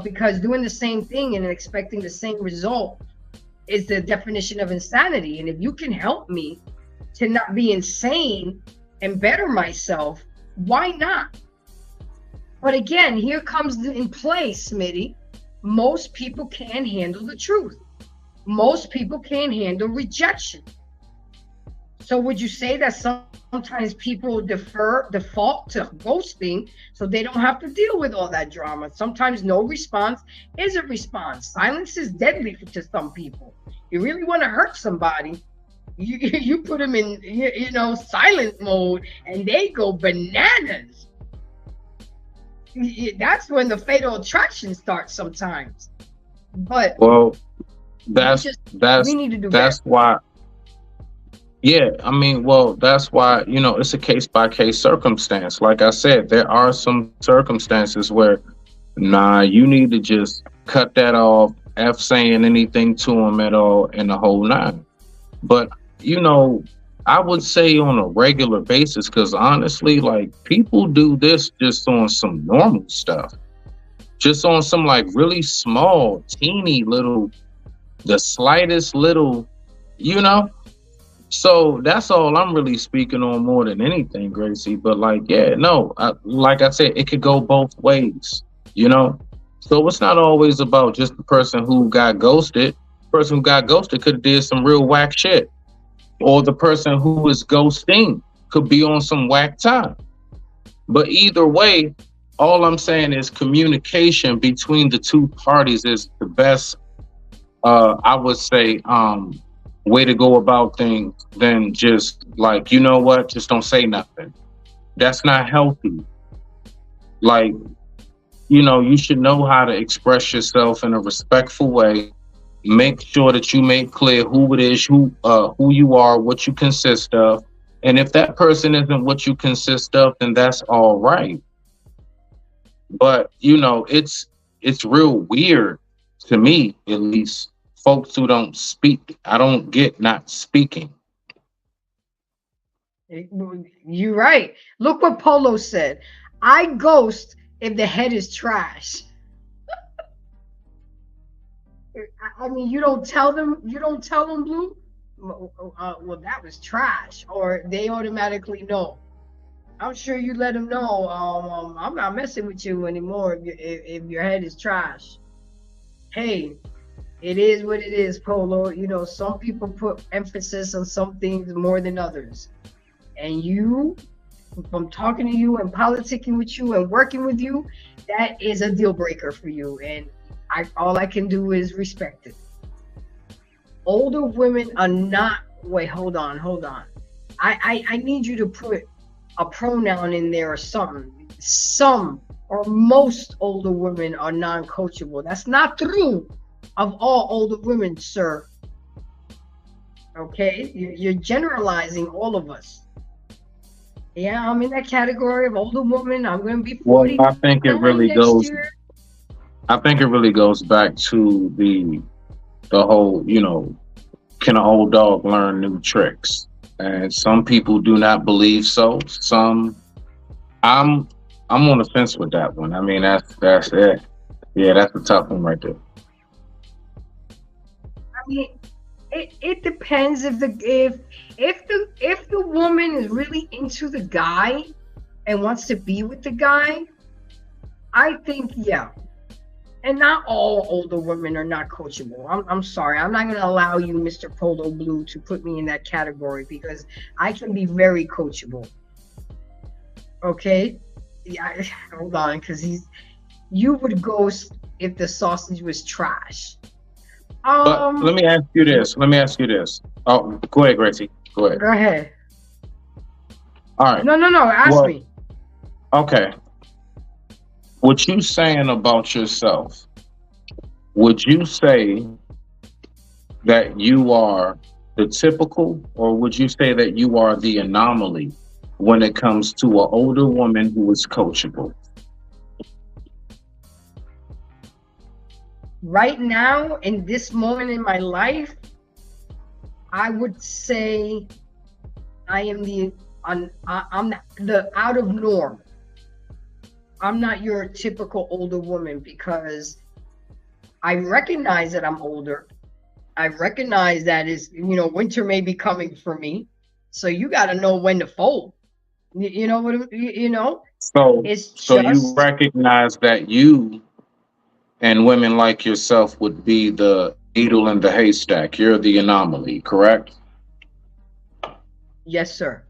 A: Because doing the same thing and expecting the same result is the definition of insanity. And if you can help me to not be insane and better myself, why not? But again, here comes in play, Smitty. Most people can't handle the truth. Most people can't handle rejection. So would you say that sometimes people default to ghosting so they don't have to deal with all that drama? Sometimes no response is a response. Silence is deadly to some people. You really want to hurt somebody, you put them in silent mode and they go bananas. That's when the fatal attraction starts sometimes. But
B: Well, that's
A: we need to do
B: that's
A: better.
B: why. Yeah, I mean, well, that's why, it's a case by case circumstance. Like I said, there are some circumstances where, nah, you need to just cut that off, F saying anything to them at all, and the whole nine. But, I would say on a regular basis, because honestly, like people do this just on some normal stuff, just on some like really small, teeny little, the slightest little, you know. So that's all I'm really speaking on more than anything, Gracie. But like, yeah, no, like I said, it could go both ways, you know? So it's not always about just the person who got ghosted. The person who got ghosted could have did some real whack shit. Or the person who is ghosting could be on some whack time. But either way, all I'm saying is communication between the two parties is the best, I would say, way to go about things than just like, you know what, just don't say nothing. That's not healthy. Like, you should know how to express yourself in a respectful way. Make sure that you make clear who it is, who you are, what you consist of. And if that person isn't what you consist of, then that's all right. But it's real weird to me, at least, folks who don't speak. I don't get not speaking.
A: You're right. Look what Polo said. I ghost if the head is trash. I mean, you don't tell them, Blue. Well, that was trash, or they automatically know. I'm sure you let them know. I'm not messing with you anymore if your head is trash. Hey, it is what it is, Polo. Some people put emphasis on some things more than others. And you, from talking to you and politicking with you and working with you, that is a deal breaker for you. And all I can do is respect it. Older women are not. Wait, hold on. I need you to put a pronoun in there or something. Some or most older women are non-coachable. That's not true of all older women, sir. Okay, you're generalizing all of us. Yeah, I'm in that category of older woman. I'm going to be 40.
B: Well, I think it really
A: next year.
B: I think it really goes back to the whole, can an old dog learn new tricks? and some people do not believe so. Some, I'm on the fence with that one. I mean, that's it. Yeah, that's a tough one right there.
A: I mean, it depends if the woman is really into the guy and wants to be with the guy. I think, yeah. And not all older women are not coachable. I'm sorry. I'm not going to allow you, Mr. Polo Blue, to put me in that category because I can be very coachable. Okay? Yeah, hold on, because you would ghost if the sausage was trash.
B: But let me ask you this. Oh, go ahead, Gracie. Go ahead.
A: Go ahead.
B: All right.
A: No. Ask me.
B: Okay. What you saying about yourself? Would you say that you are the typical, or would you say that you are the anomaly when it comes to an older woman who is coachable?
A: Right now, in this moment in my life, I would say I am I'm the out of norm. I'm not your typical older woman because I recognize that I'm older. I recognize that winter may be coming for me. So you got to know when to fold. You know what you know?
B: So
A: It's
B: you recognize that you and women like yourself would be the needle in the haystack. You're the anomaly, correct?
A: Yes, sir.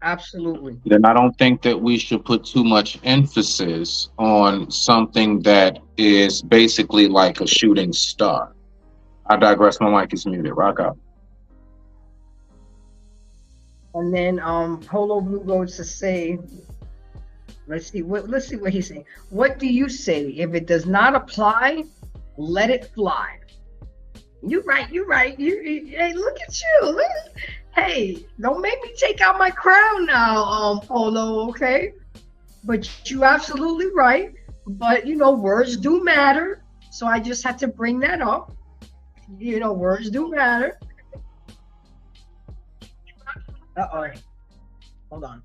A: Absolutely.
B: Then I don't think that we should put too much emphasis on something that is basically like a shooting star. I digress. My mic is muted. Rock out.
A: And then Polo Blue goes to say, let's see what he's saying. What do you say? If it does not apply, let it fly. You're right. Hey, look at you. Hey, don't make me take out my crown now, Polo, okay? But you're absolutely right. But, words do matter. So I just had to bring that up. Words do matter. Uh-oh. Hold on.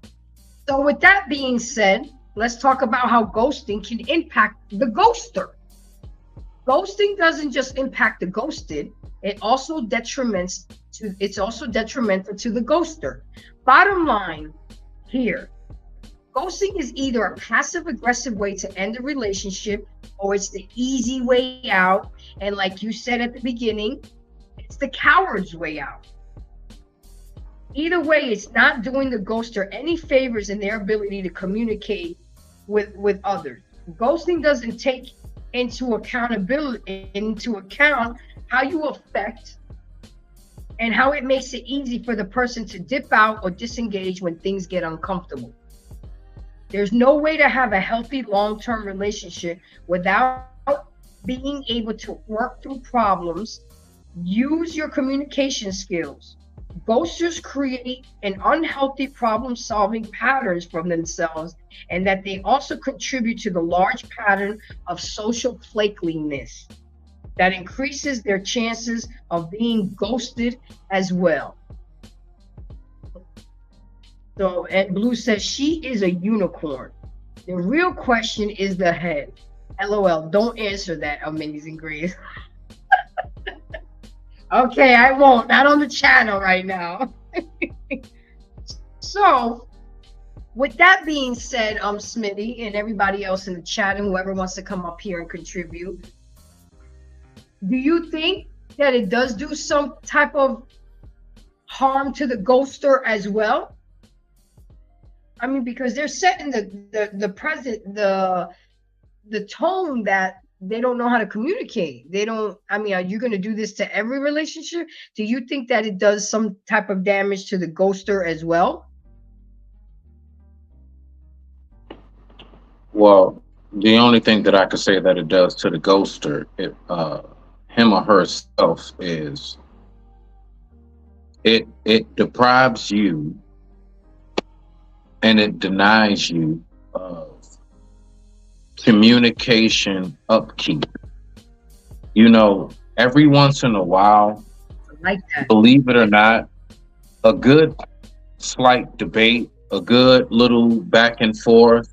A: So with that being said, let's talk about how ghosting can impact the ghoster. Ghosting doesn't just impact the ghosted. It's also detrimental to the ghoster. Bottom line here, ghosting is either a passive-aggressive way to end a relationship, or it's the easy way out. And like you said at the beginning, it's the coward's way out. Either way, it's not doing the ghoster any favors in their ability to communicate with others. Ghosting doesn't take into account how you affect and how it makes it easy for the person to dip out or disengage when things get uncomfortable. There's no way to have a healthy long-term relationship without being able to work through problems, use your communication skills. Ghosters create an unhealthy problem-solving patterns from themselves, and that they also contribute to the large pattern of social flakiness that increases their chances of being ghosted as well. So, and Blue says she is a unicorn. The real question is the head. LOL, don't answer that, Amazing Grace. Okay, I won't. Not on the channel right now. So, with that being said, Smitty and everybody else in the chat and whoever wants to come up here and contribute, do you think that it does do some type of harm to the ghoster as well? I mean, because they're setting the tone that they don't know how to communicate. Are you going to do this to every relationship? Do you think that it does some type of damage to the ghoster as well?
B: Well, the only thing that I could say that it does to the ghoster, him or herself, is it deprives you and it denies you of communication upkeep. Every once in a while,
A: I like that.
B: believe it or not, a good slight debate, a good little back and forth,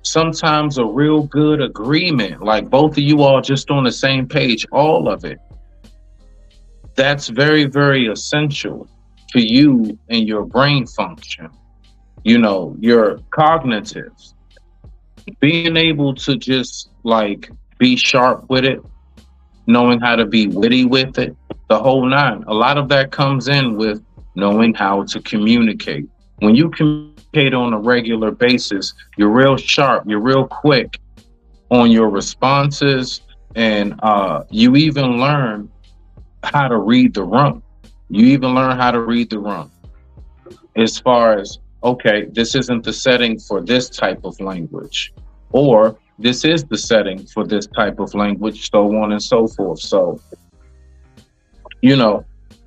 B: sometimes a real good agreement, like both of you all just on the same page, all of it. That's very, very essential to you and your brain function, your cognitive, being able to just like be sharp with it, knowing how to be witty with it, the whole nine. A lot of that comes in with knowing how to communicate. When you communicate on a regular basis, you're real sharp, you're real quick on your responses, and you even learn how to read the room. You even learn how to read the room as far as, okay, this isn't the setting for this type of language, or this is the setting for this type of language, so on and so forth. So,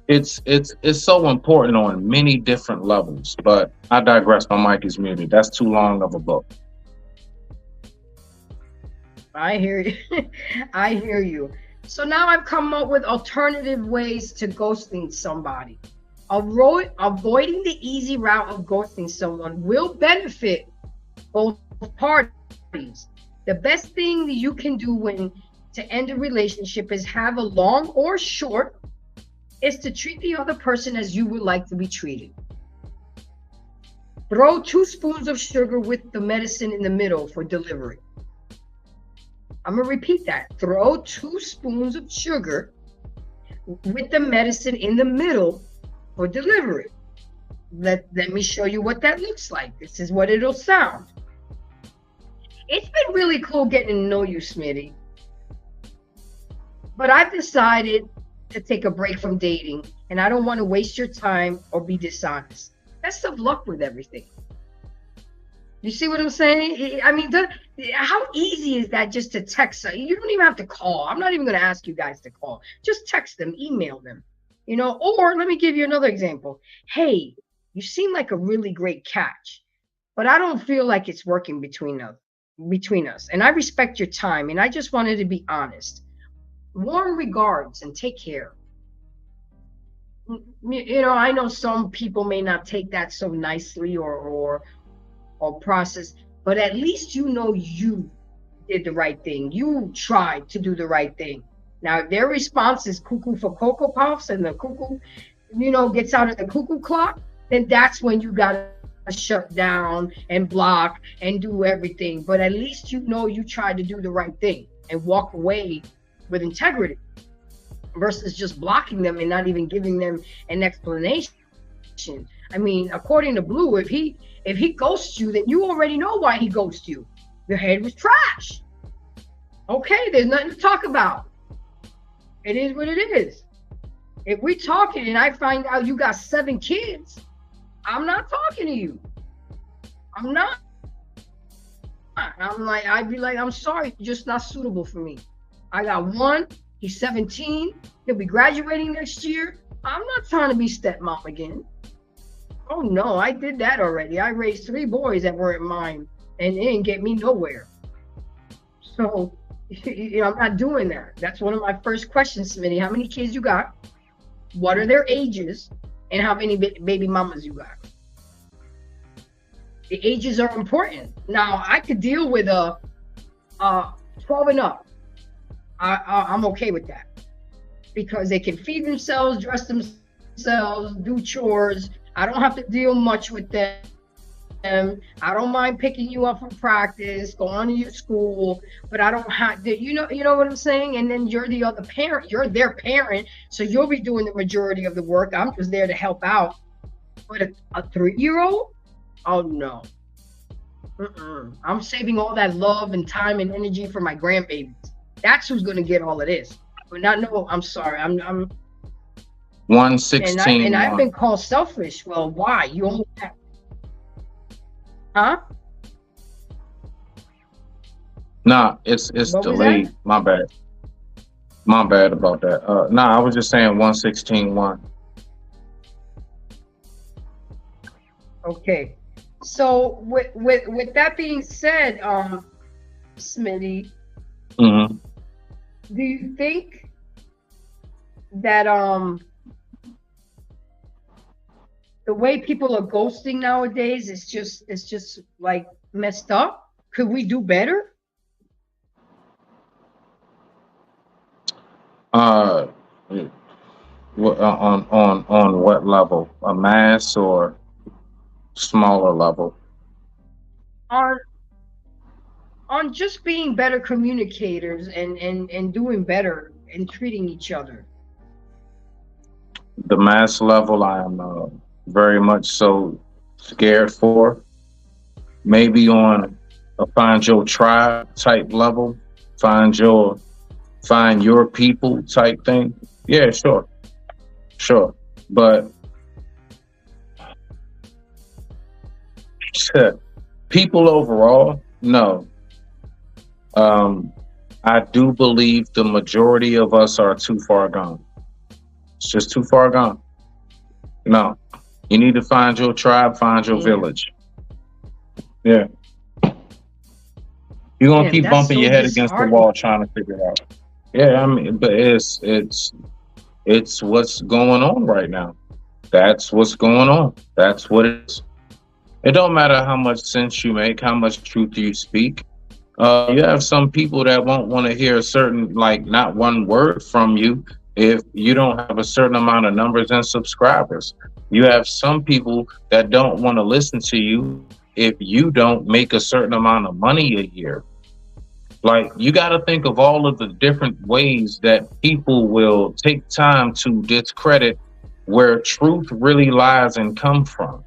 B: it's so important on many different levels. But I digress. My mic is muted. That's too long of a book.
A: I hear you. I hear you. So now I've come up with alternative ways to ghosting somebody. Avoiding the easy route of ghosting someone will benefit both parties. The best thing that you can do to end a relationship is have a long or short, is to treat the other person as you would like to be treated. Throw 2 spoons of sugar with the medicine in the middle for delivery. I'm going to repeat that. Throw 2 spoons of sugar with the medicine in the middle for delivery. Let me show you what that looks like. This is what it'll sound. It's been really cool getting to know you, Smitty. But I've decided to take a break from dating, and I don't want to waste your time or be dishonest. Best of luck with everything. You see what I'm saying? I mean, how easy is that just to text? You don't even have to call. I'm not even going to ask you guys to call. Just text them, email them, Or let me give you another example. Hey, you seem like a really great catch, but I don't feel like it's working between us. And I respect your time, and I just wanted to be honest. Warm regards and take care. I know some people may not take that so nicely or process, but at least you did the right thing. You tried to do the right thing. Now, if their response is cuckoo for Cocoa Puffs and the cuckoo, gets out of the cuckoo clock, then that's when you got to shut down and block and do everything. But at least you tried to do the right thing and walk away with integrity versus just blocking them and not even giving them an explanation. I mean, according to Blue, if he ghosts you, then you already know why he ghosted you. Your head was trash. Okay, there's nothing to talk about. It is what it is. If we're talking and I find out you got 7 kids, I'm not talking to you. I'm not. I'd be like, I'm sorry, you're just not suitable for me. I got 1. He's 17. He'll be graduating next year. I'm not trying to be stepmom again. Oh no, I did that already. I raised 3 boys that weren't mine, and it didn't get me nowhere. So, I'm not doing that. That's one of my first questions, Smitty. How many kids you got? What are their ages? And how many baby mamas you got? The ages are important. Now, I could deal with a 12 and up. I'm okay with that because they can feed themselves, dress themselves, do chores. I don't have to deal much with them. I don't mind picking you up from practice, going to your school, but I don't have to, you know what I'm saying? And then you're the other parent, you're their parent, so you'll be doing the majority of the work. I'm just there to help out. But a 3-year-old? Oh no. I'm saving all that love and time and energy for my grandbabies. That's who's gonna get all of this. But I'm sorry. I'm
B: 116.
A: And I've been called selfish. Well, why? You only have, huh?
B: Nah, it's delayed. My bad about that. Nah, I was just saying 116.1.
A: Okay. So with that being said, Smitty,
B: mm-hmm.
A: Do you think that the way people are ghosting nowadays is just like messed up. Could we do better?
B: Uh, on what level? A mass or smaller level?
A: On on just being better communicators and doing better and treating each other.
B: The mass level, I am very much so scared for. Maybe on a find your tribe type level, find your find your people type thing. Yeah, sure, sure. But people overall, no. Um, I do believe the majority of us are too far gone. It's just too far gone. No, you need to find your tribe, find your
A: Yeah.
B: village. Yeah, you're gonna
A: Damn,
B: keep
A: that's
B: bumping
A: so
B: your head against the
A: disheartening.
B: wall trying to figure it out. Yeah, I mean, but it's what's going on right now. That's what's going on. That's what it is. It don't matter how much sense you make, how much truth you speak. You have some people that won't want to hear a certain, like, not one word from you if you don't have a certain amount of numbers and subscribers. You have some people that don't want to listen to you if you don't make a certain amount of money a year. Like, you got to think of all of the different ways that people will take time to discredit where truth really lies and come from.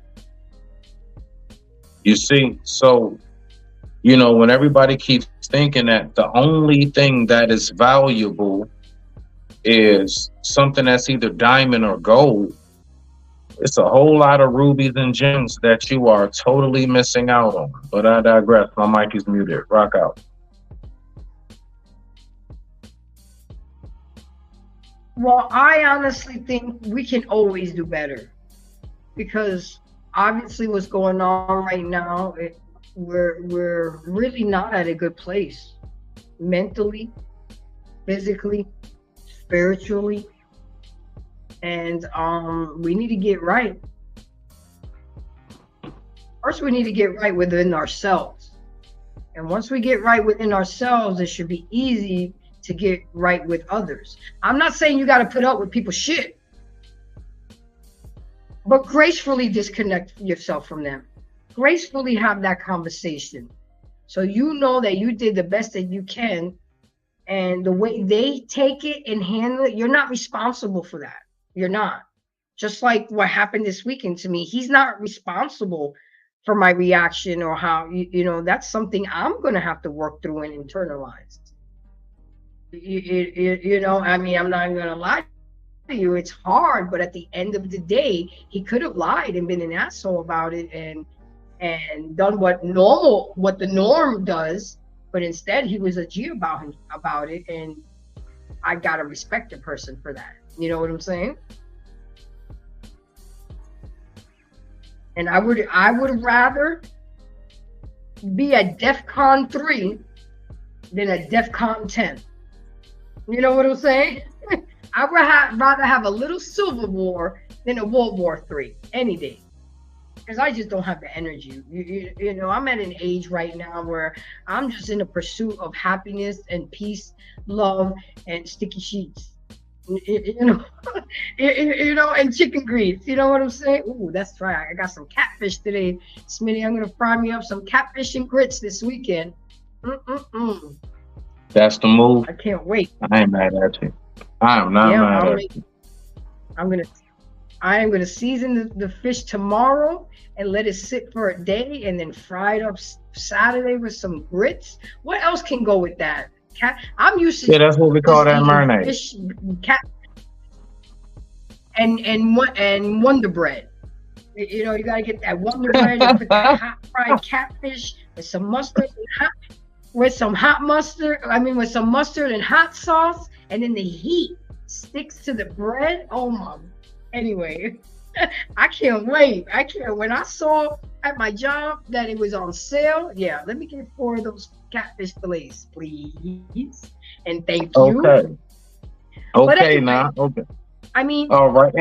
B: You see, so when everybody keeps thinking that the only thing that is valuable is something that's either diamond or gold, it's a whole lot of rubies and gems that you are totally missing out on. But I digress. My mic is muted. Rock out.
A: Well, I honestly think we can always do better because obviously what's going on right now, we're really not at a good place mentally, physically, spiritually, and we need to get right. First, we need to get right within ourselves, and once we get right within ourselves, it should be easy to get right with others. I'm not saying you got to put up with people's shit, but gracefully disconnect yourself from them. Gracefully have that conversation. So you know that you did the best that you can, and the way they take it and handle it, you're not responsible for that. You're not. Just like what happened this weekend to me, he's not responsible for my reaction or how, that's something I'm going to have to work through and internalize. I mean, I'm not going to lie to you. It's hard, but at the end of the day, he could have lied and been an asshole about it and done what the norm does, but instead he was a G about it, and I gotta respect a person for that. You know what I'm saying? And I would rather be at DEFCON 3 than at DEFCON 10. You know what I'm saying? I would rather have a little Civil War than a World War 3 any day. Because I just don't have the energy. I'm at an age right now where I'm just in the pursuit of happiness and peace, love, and sticky sheets. And chicken grease. You know what I'm saying? Ooh, that's right. I got some catfish today, Smitty. I'm gonna fry me up some catfish and grits this weekend.
B: That's the move.
A: I can't wait.
B: I ain't mad at you. I am not mad at you.
A: I am gonna season the fish tomorrow and let it sit for a day, and then fry it up Saturday with some grits. What else can go with that? I'm used to
B: that's what we call that marinade.
A: Fish, cat, and Wonder Bread. You gotta get that Wonder Bread and put that hot fried catfish with some mustard with some mustard and hot sauce, and then the heat sticks to the bread. Oh my! Anyway, I can't wait. When I saw at my job that it was on sale, yeah, let me get 4 of those catfish fillets, please, and thank you.
B: Okay.
A: But
B: Okay,
A: anyway,
B: now. Okay.
A: I mean,
B: All right,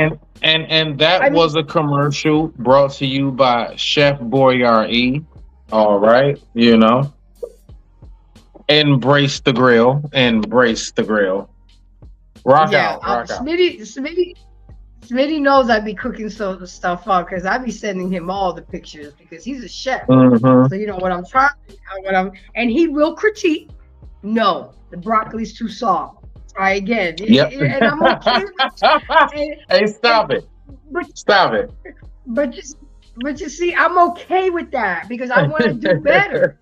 B: and that
A: I mean,
B: was a commercial brought to you by Chef Boyardee. All right, embrace the grill, embrace the grill. Rock
A: yeah.
B: out, rock out.
A: Smitty knows I be cooking some stuff up because I be sending him all the pictures because he's a chef.
B: Mm-hmm.
A: So you know what I'm trying, and he will critique. No, the broccoli's too soft. Try again.
B: Yep.
A: And I'm okay with it.
B: Hey, stop it!
A: But
B: Stop it!
A: but you, but you see, I'm okay with that because I want to do better.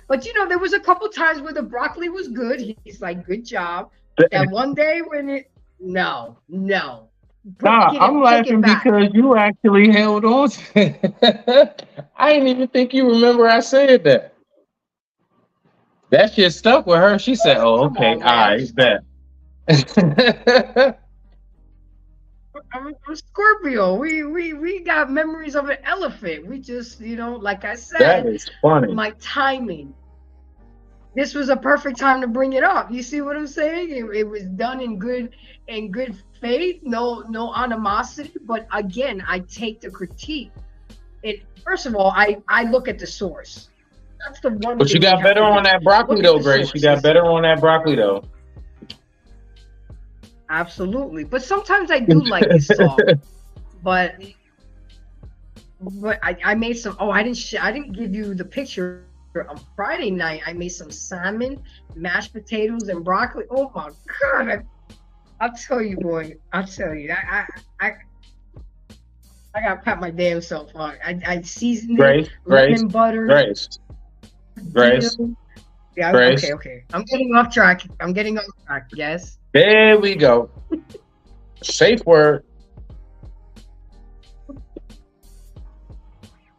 A: But there was a couple times where the broccoli was good. He's like, good job. That one day when no.
B: Nah, I'm laughing because you actually held on to it. I didn't even think you remember I said that. That shit stuck with her. She said, "Oh, okay, all right, bet."
A: I'm Scorpio. We got memories of an elephant. We just, like I said,
B: that is funny.
A: My timing. This was a perfect time to bring it up. You see what I'm saying? It was done in good faith, no animosity. But again, I take the critique. First of all, I look at the source. That's the one.
B: But you got better on that broccoli though, Grace. You got better on that broccoli though.
A: Absolutely, but sometimes I do like this salt. But I made some. Oh, I didn't give you the picture. On Friday night, I made some salmon, mashed potatoes, and broccoli. Oh my God! I'll tell you, boy. I'll tell you. I gotta pat my damn self on. I seasoned it, lemon butter,
B: Grace.
A: Yeah.
B: Grace.
A: Okay. I'm getting off track. Yes.
B: There we go. Safe word.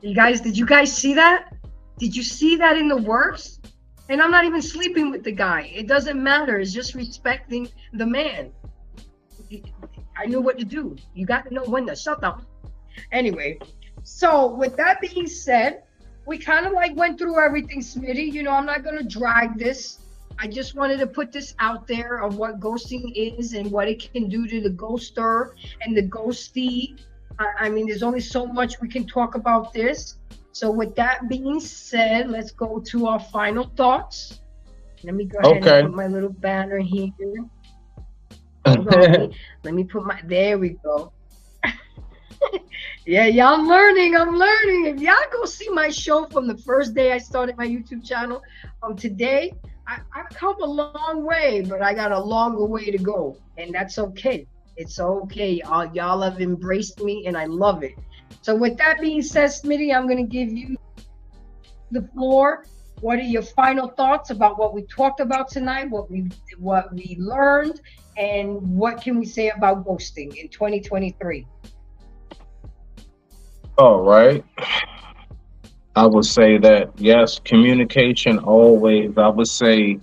A: Did you guys see that? Did you see that in the works? And I'm not even sleeping with the guy. It doesn't matter. It's just respecting the man. I knew what to do. You got to know when to shut up. Anyway, so with that being said, we kind of went through everything, Smitty. I'm not going to drag this. I just wanted to put this out there of what ghosting is and what it can do to the ghoster and the ghostee. I mean, there's only so much we can talk about this. So with that being said, let's go to our final thoughts. Let me go ahead and put my little banner here. Hold on, let me put there we go. Yeah, I'm learning. If y'all go see my show from the first day I started my YouTube channel, today, I've come a long way, but I got a longer way to go. And that's okay. It's okay. Y'all have embraced me and I love it. So with that being said, Smitty, I'm going to give you the floor. What are your final thoughts about what we talked about tonight, what we learned, and what can we say about ghosting in 2023?
B: All right. I would say that, yes, communication always, I would say,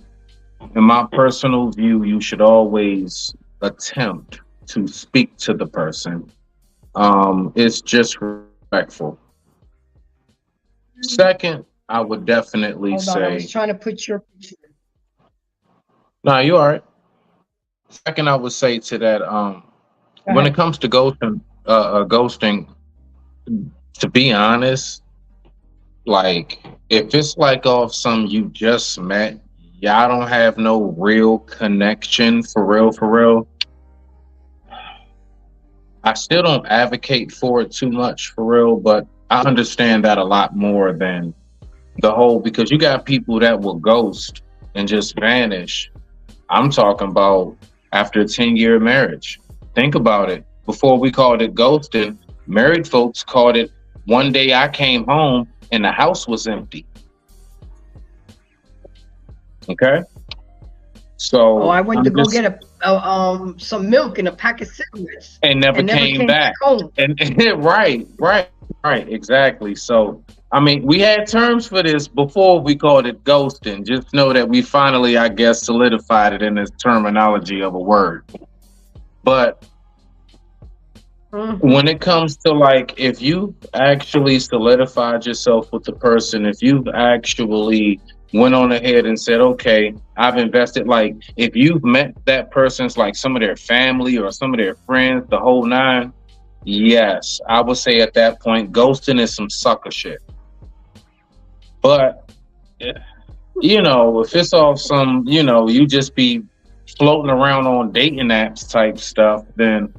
B: in my personal view, you should always attempt to speak to the person. It's just respectful. Second, I would definitely say.
A: I was trying to put your picture.
B: No, you all right. Second, I would say to that, when it comes to ghosting, to be honest, if it's off some you just met, y'all don't have no real connection for real. I still don't advocate for it too much for real, but I understand that a lot more than because you got people that will ghost and just vanish. I'm talking about after a 10-year marriage. Think about it. Before we called it ghosting, married folks called it one day I came home and the house was empty. Okay? So
A: I went to go get some milk and a pack of cigarettes
B: and never came back home. And right, exactly. So I mean, we had terms for this before we called it ghosting. Just know that we finally, I guess, solidified it in this terminology of a word. But when it comes to if you actually solidified yourself with the person, if you've actually went on ahead and said, okay, I've invested. Like, if you've met that person's, like, some of their family or some of their friends, the whole nine, yes, I would say at that point, ghosting is some sucker shit. But, you know, if it's off some, you know, you just be floating around on dating apps type stuff, then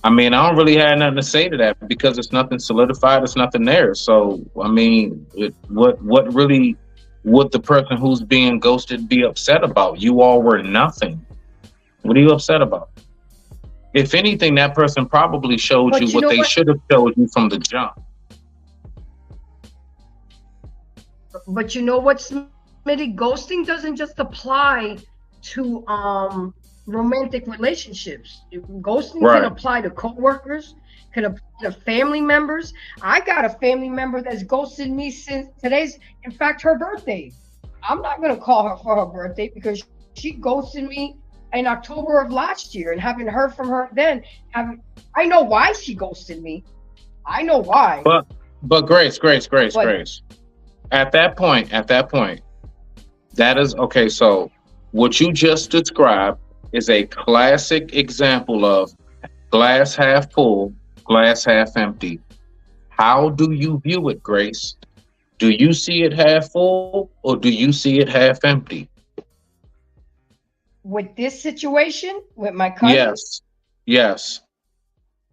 B: I mean, I don't really have nothing to say to that because it's nothing solidified, it's nothing there. So, I mean, what really would the person who's being ghosted be upset about? You all were nothing. What are you upset about? If anything, that person probably showed
A: But
B: you
A: you
B: what
A: know
B: they
A: what?
B: should have showed you from the jump.
A: But you know what, Smitty? Ghosting doesn't just apply to romantic relationships. Ghosting
B: Right.
A: can apply to coworkers, can apply to family members. I got a family member that's ghosted me since today's, in fact, her birthday. I'm not gonna call her for her birthday because she ghosted me in October of last year, and haven't heard from her then. I know why she ghosted me. I know why.
B: But Grace.
A: But
B: At that point, that is okay. So what you just described is a classic example of glass half full, glass half empty. How do you view it, Grace? Do you see it half full or do you see it half empty?
A: with this situation with my cousin,
B: Yes. Yes.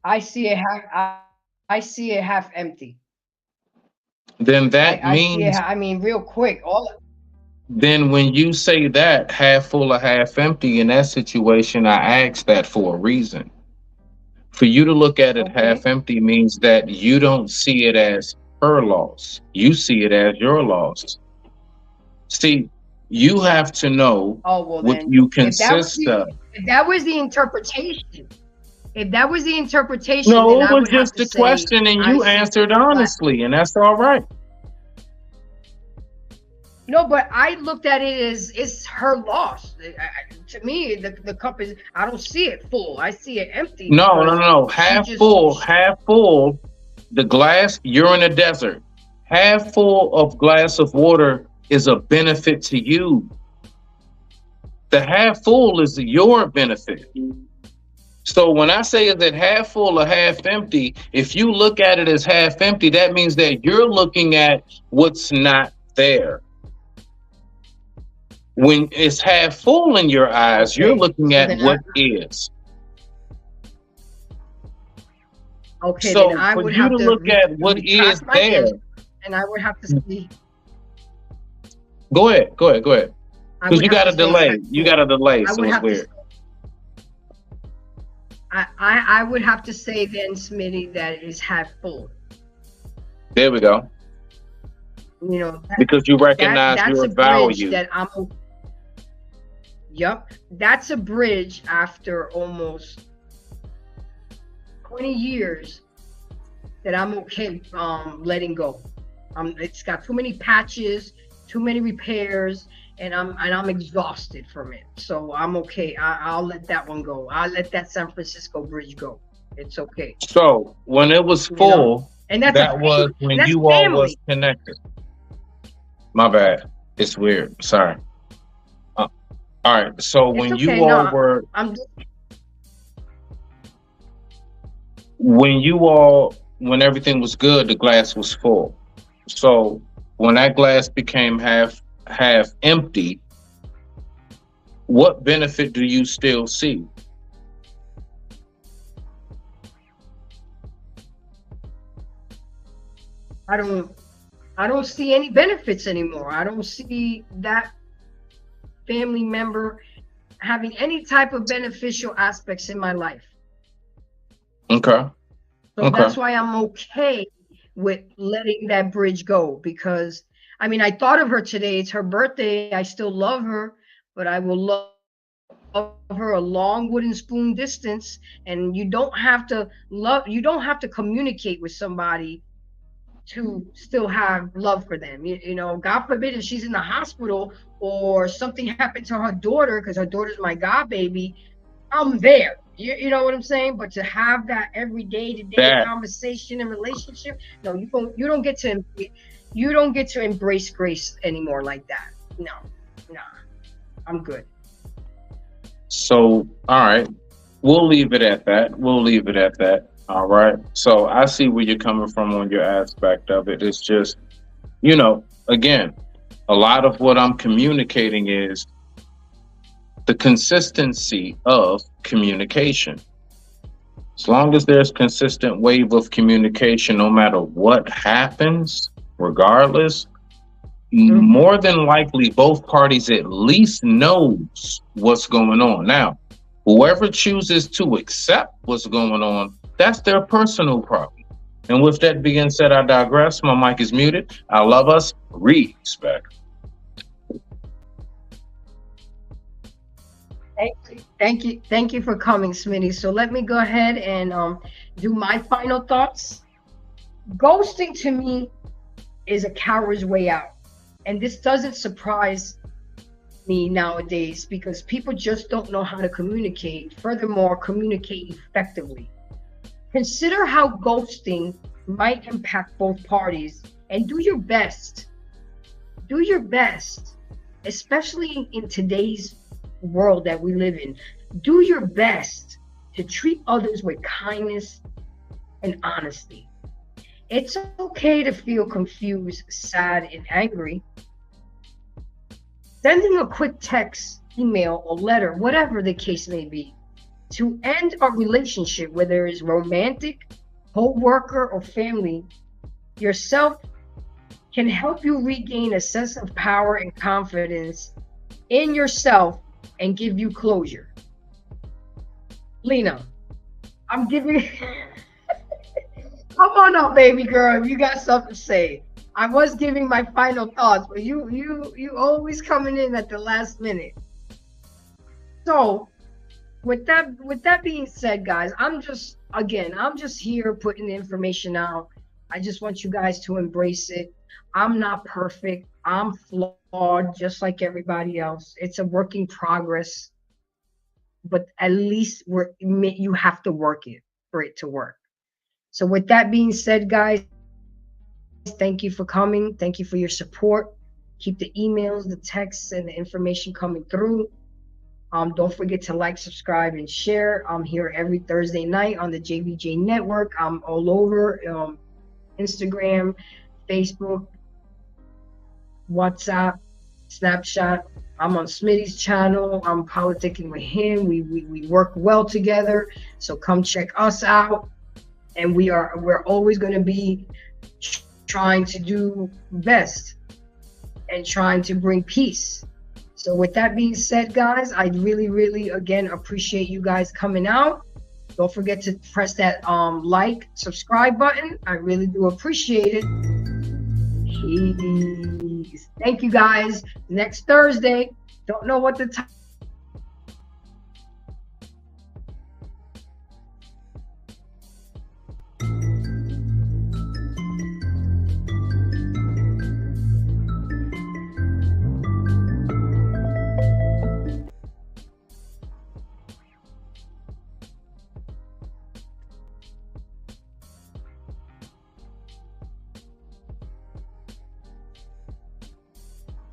A: I see it half. I see it half empty.
B: Then that
A: I see it.
B: means,
A: I mean, real quick.
B: then when you say that half full or half empty in that situation, I asked that for a reason. For you to look at it half
A: Okay.
B: empty means that you don't see it as her loss. You see it as your loss. See, you have to know
A: Oh well,
B: what
A: then
B: you
A: if that was
B: consist of.
A: if that was the interpretation, if that was the interpretation,
B: No,
A: then
B: it
A: I
B: was
A: would have
B: just
A: to
B: a
A: say
B: question and
A: I
B: you
A: see
B: answered
A: glass.
B: honestly, and that's all right.
A: No, but I looked at it as it's her loss. To me, the cup is. I don't see it full. I see it empty
B: No,
A: because she
B: half
A: just.
B: full, half full. The glass, you're in a desert. Half full of glass of water is a benefit to you. The half full is your benefit. So when I say is it half full or half empty, if you look at it as half empty, that means that you're looking at what's not there. When it's half full in your eyes, you're
A: Okay,
B: looking
A: so
B: at
A: then
B: what is.
A: okay,
B: So
A: then I
B: for
A: would
B: you
A: have
B: to
A: to
B: look at what is
A: retract my
B: there,
A: answer, and I would have to see.
B: go ahead.
A: I
B: Because
A: would
B: you
A: have
B: got
A: to
B: a
A: say
B: delay.
A: half
B: You
A: full.
B: got a delay,
A: I
B: so
A: would
B: it's
A: have to.
B: weird.
A: I would have to say then, Smitty, that it is half full.
B: There we go.
A: You know,
B: Because you recognize
A: that's
B: your
A: a bridge
B: value.
A: that I'm. Yup, that's a bridge after almost 20 years that I'm okay letting go. It's got too many patches, too many repairs, and I'm exhausted from it. So I'm okay. I'll let that one go. I'll let that San Francisco bridge go. It's okay.
B: So when it was
A: You know?
B: full,
A: And that's
B: that was when
A: that's
B: you all was
A: family.
B: connected. My bad. It's weird. Sorry. All right. So
A: It's
B: when
A: okay.
B: you all
A: No,
B: were,
A: I'm
B: when everything was good, the glass was full. So when that glass became half empty, what benefit do you still see?
A: I don't see any benefits anymore. I don't see that family member having any type of beneficial aspects in my life.
B: Okay.
A: So
B: Okay.
A: that's why I'm okay with letting that bridge go, because I mean, I thought of her today. It's her birthday. I still love her, but I will love her a long wooden spoon distance. And you don't have to communicate with somebody to still have love for them. You know, God forbid if she's in the hospital or something happened to her daughter, because her daughter's my god baby, I'm there. You know what I'm saying? But to have that every day-to-day
B: That
A: conversation and relationship, no, you don't get to embrace Grace anymore like that. No, nah, I'm good.
B: So, all right, we'll leave it at that. We'll leave it at that. All right. So I see where you're coming from on your aspect of it. It's just, again, a lot of what I'm communicating is the consistency of communication. As long as there's consistent wave of communication, no matter what happens, regardless, more than likely both parties at least knows what's going on. Now, whoever chooses to accept what's going on, that's their personal problem. And with that being said, I digress. My mic is muted. I love us. Respect.
A: Thank you for coming, Smitty. So let me go ahead and do my final thoughts. Ghosting to me is a coward's way out. And this doesn't surprise me nowadays because people just don't know how to communicate. Furthermore, communicate effectively. Consider how ghosting might impact both parties and do your best. Do your best, especially in today's world that we live in. Do your best to treat others with kindness and honesty. It's okay to feel confused, sad, and angry. Sending a quick text, email, or letter, whatever the case may be, to end a relationship, whether it's romantic, co-worker, or family, yourself can help you regain a sense of power and confidence in yourself and give you closure. Lena, I'm giving come on up, baby girl, if you got something to say. I was giving my final thoughts, but you always coming in at the last minute. So with that being said, guys, I'm just here putting the information out. I just want you guys to embrace it. I'm not perfect. I'm flawed just like everybody else. It's a work in progress, but at least you have to work it for it to work. So with that being said, guys, thank you for coming. Thank you for your support. Keep the emails, the texts, and the information coming through. Don't forget to like, subscribe, and share. I'm here every Thursday night on the JBJ Network. I'm all over Instagram, Facebook, WhatsApp, Snapchat. I'm on Smitty's channel. I'm politicking with him. We work well together. So come check us out. And we're always going to be trying to do best and trying to bring peace. So with that being said, guys, I really, really, again, appreciate you guys coming out. Don't forget to press that like, subscribe button. I really do appreciate it. Peace. Thank you, guys. Next Thursday, don't know what the time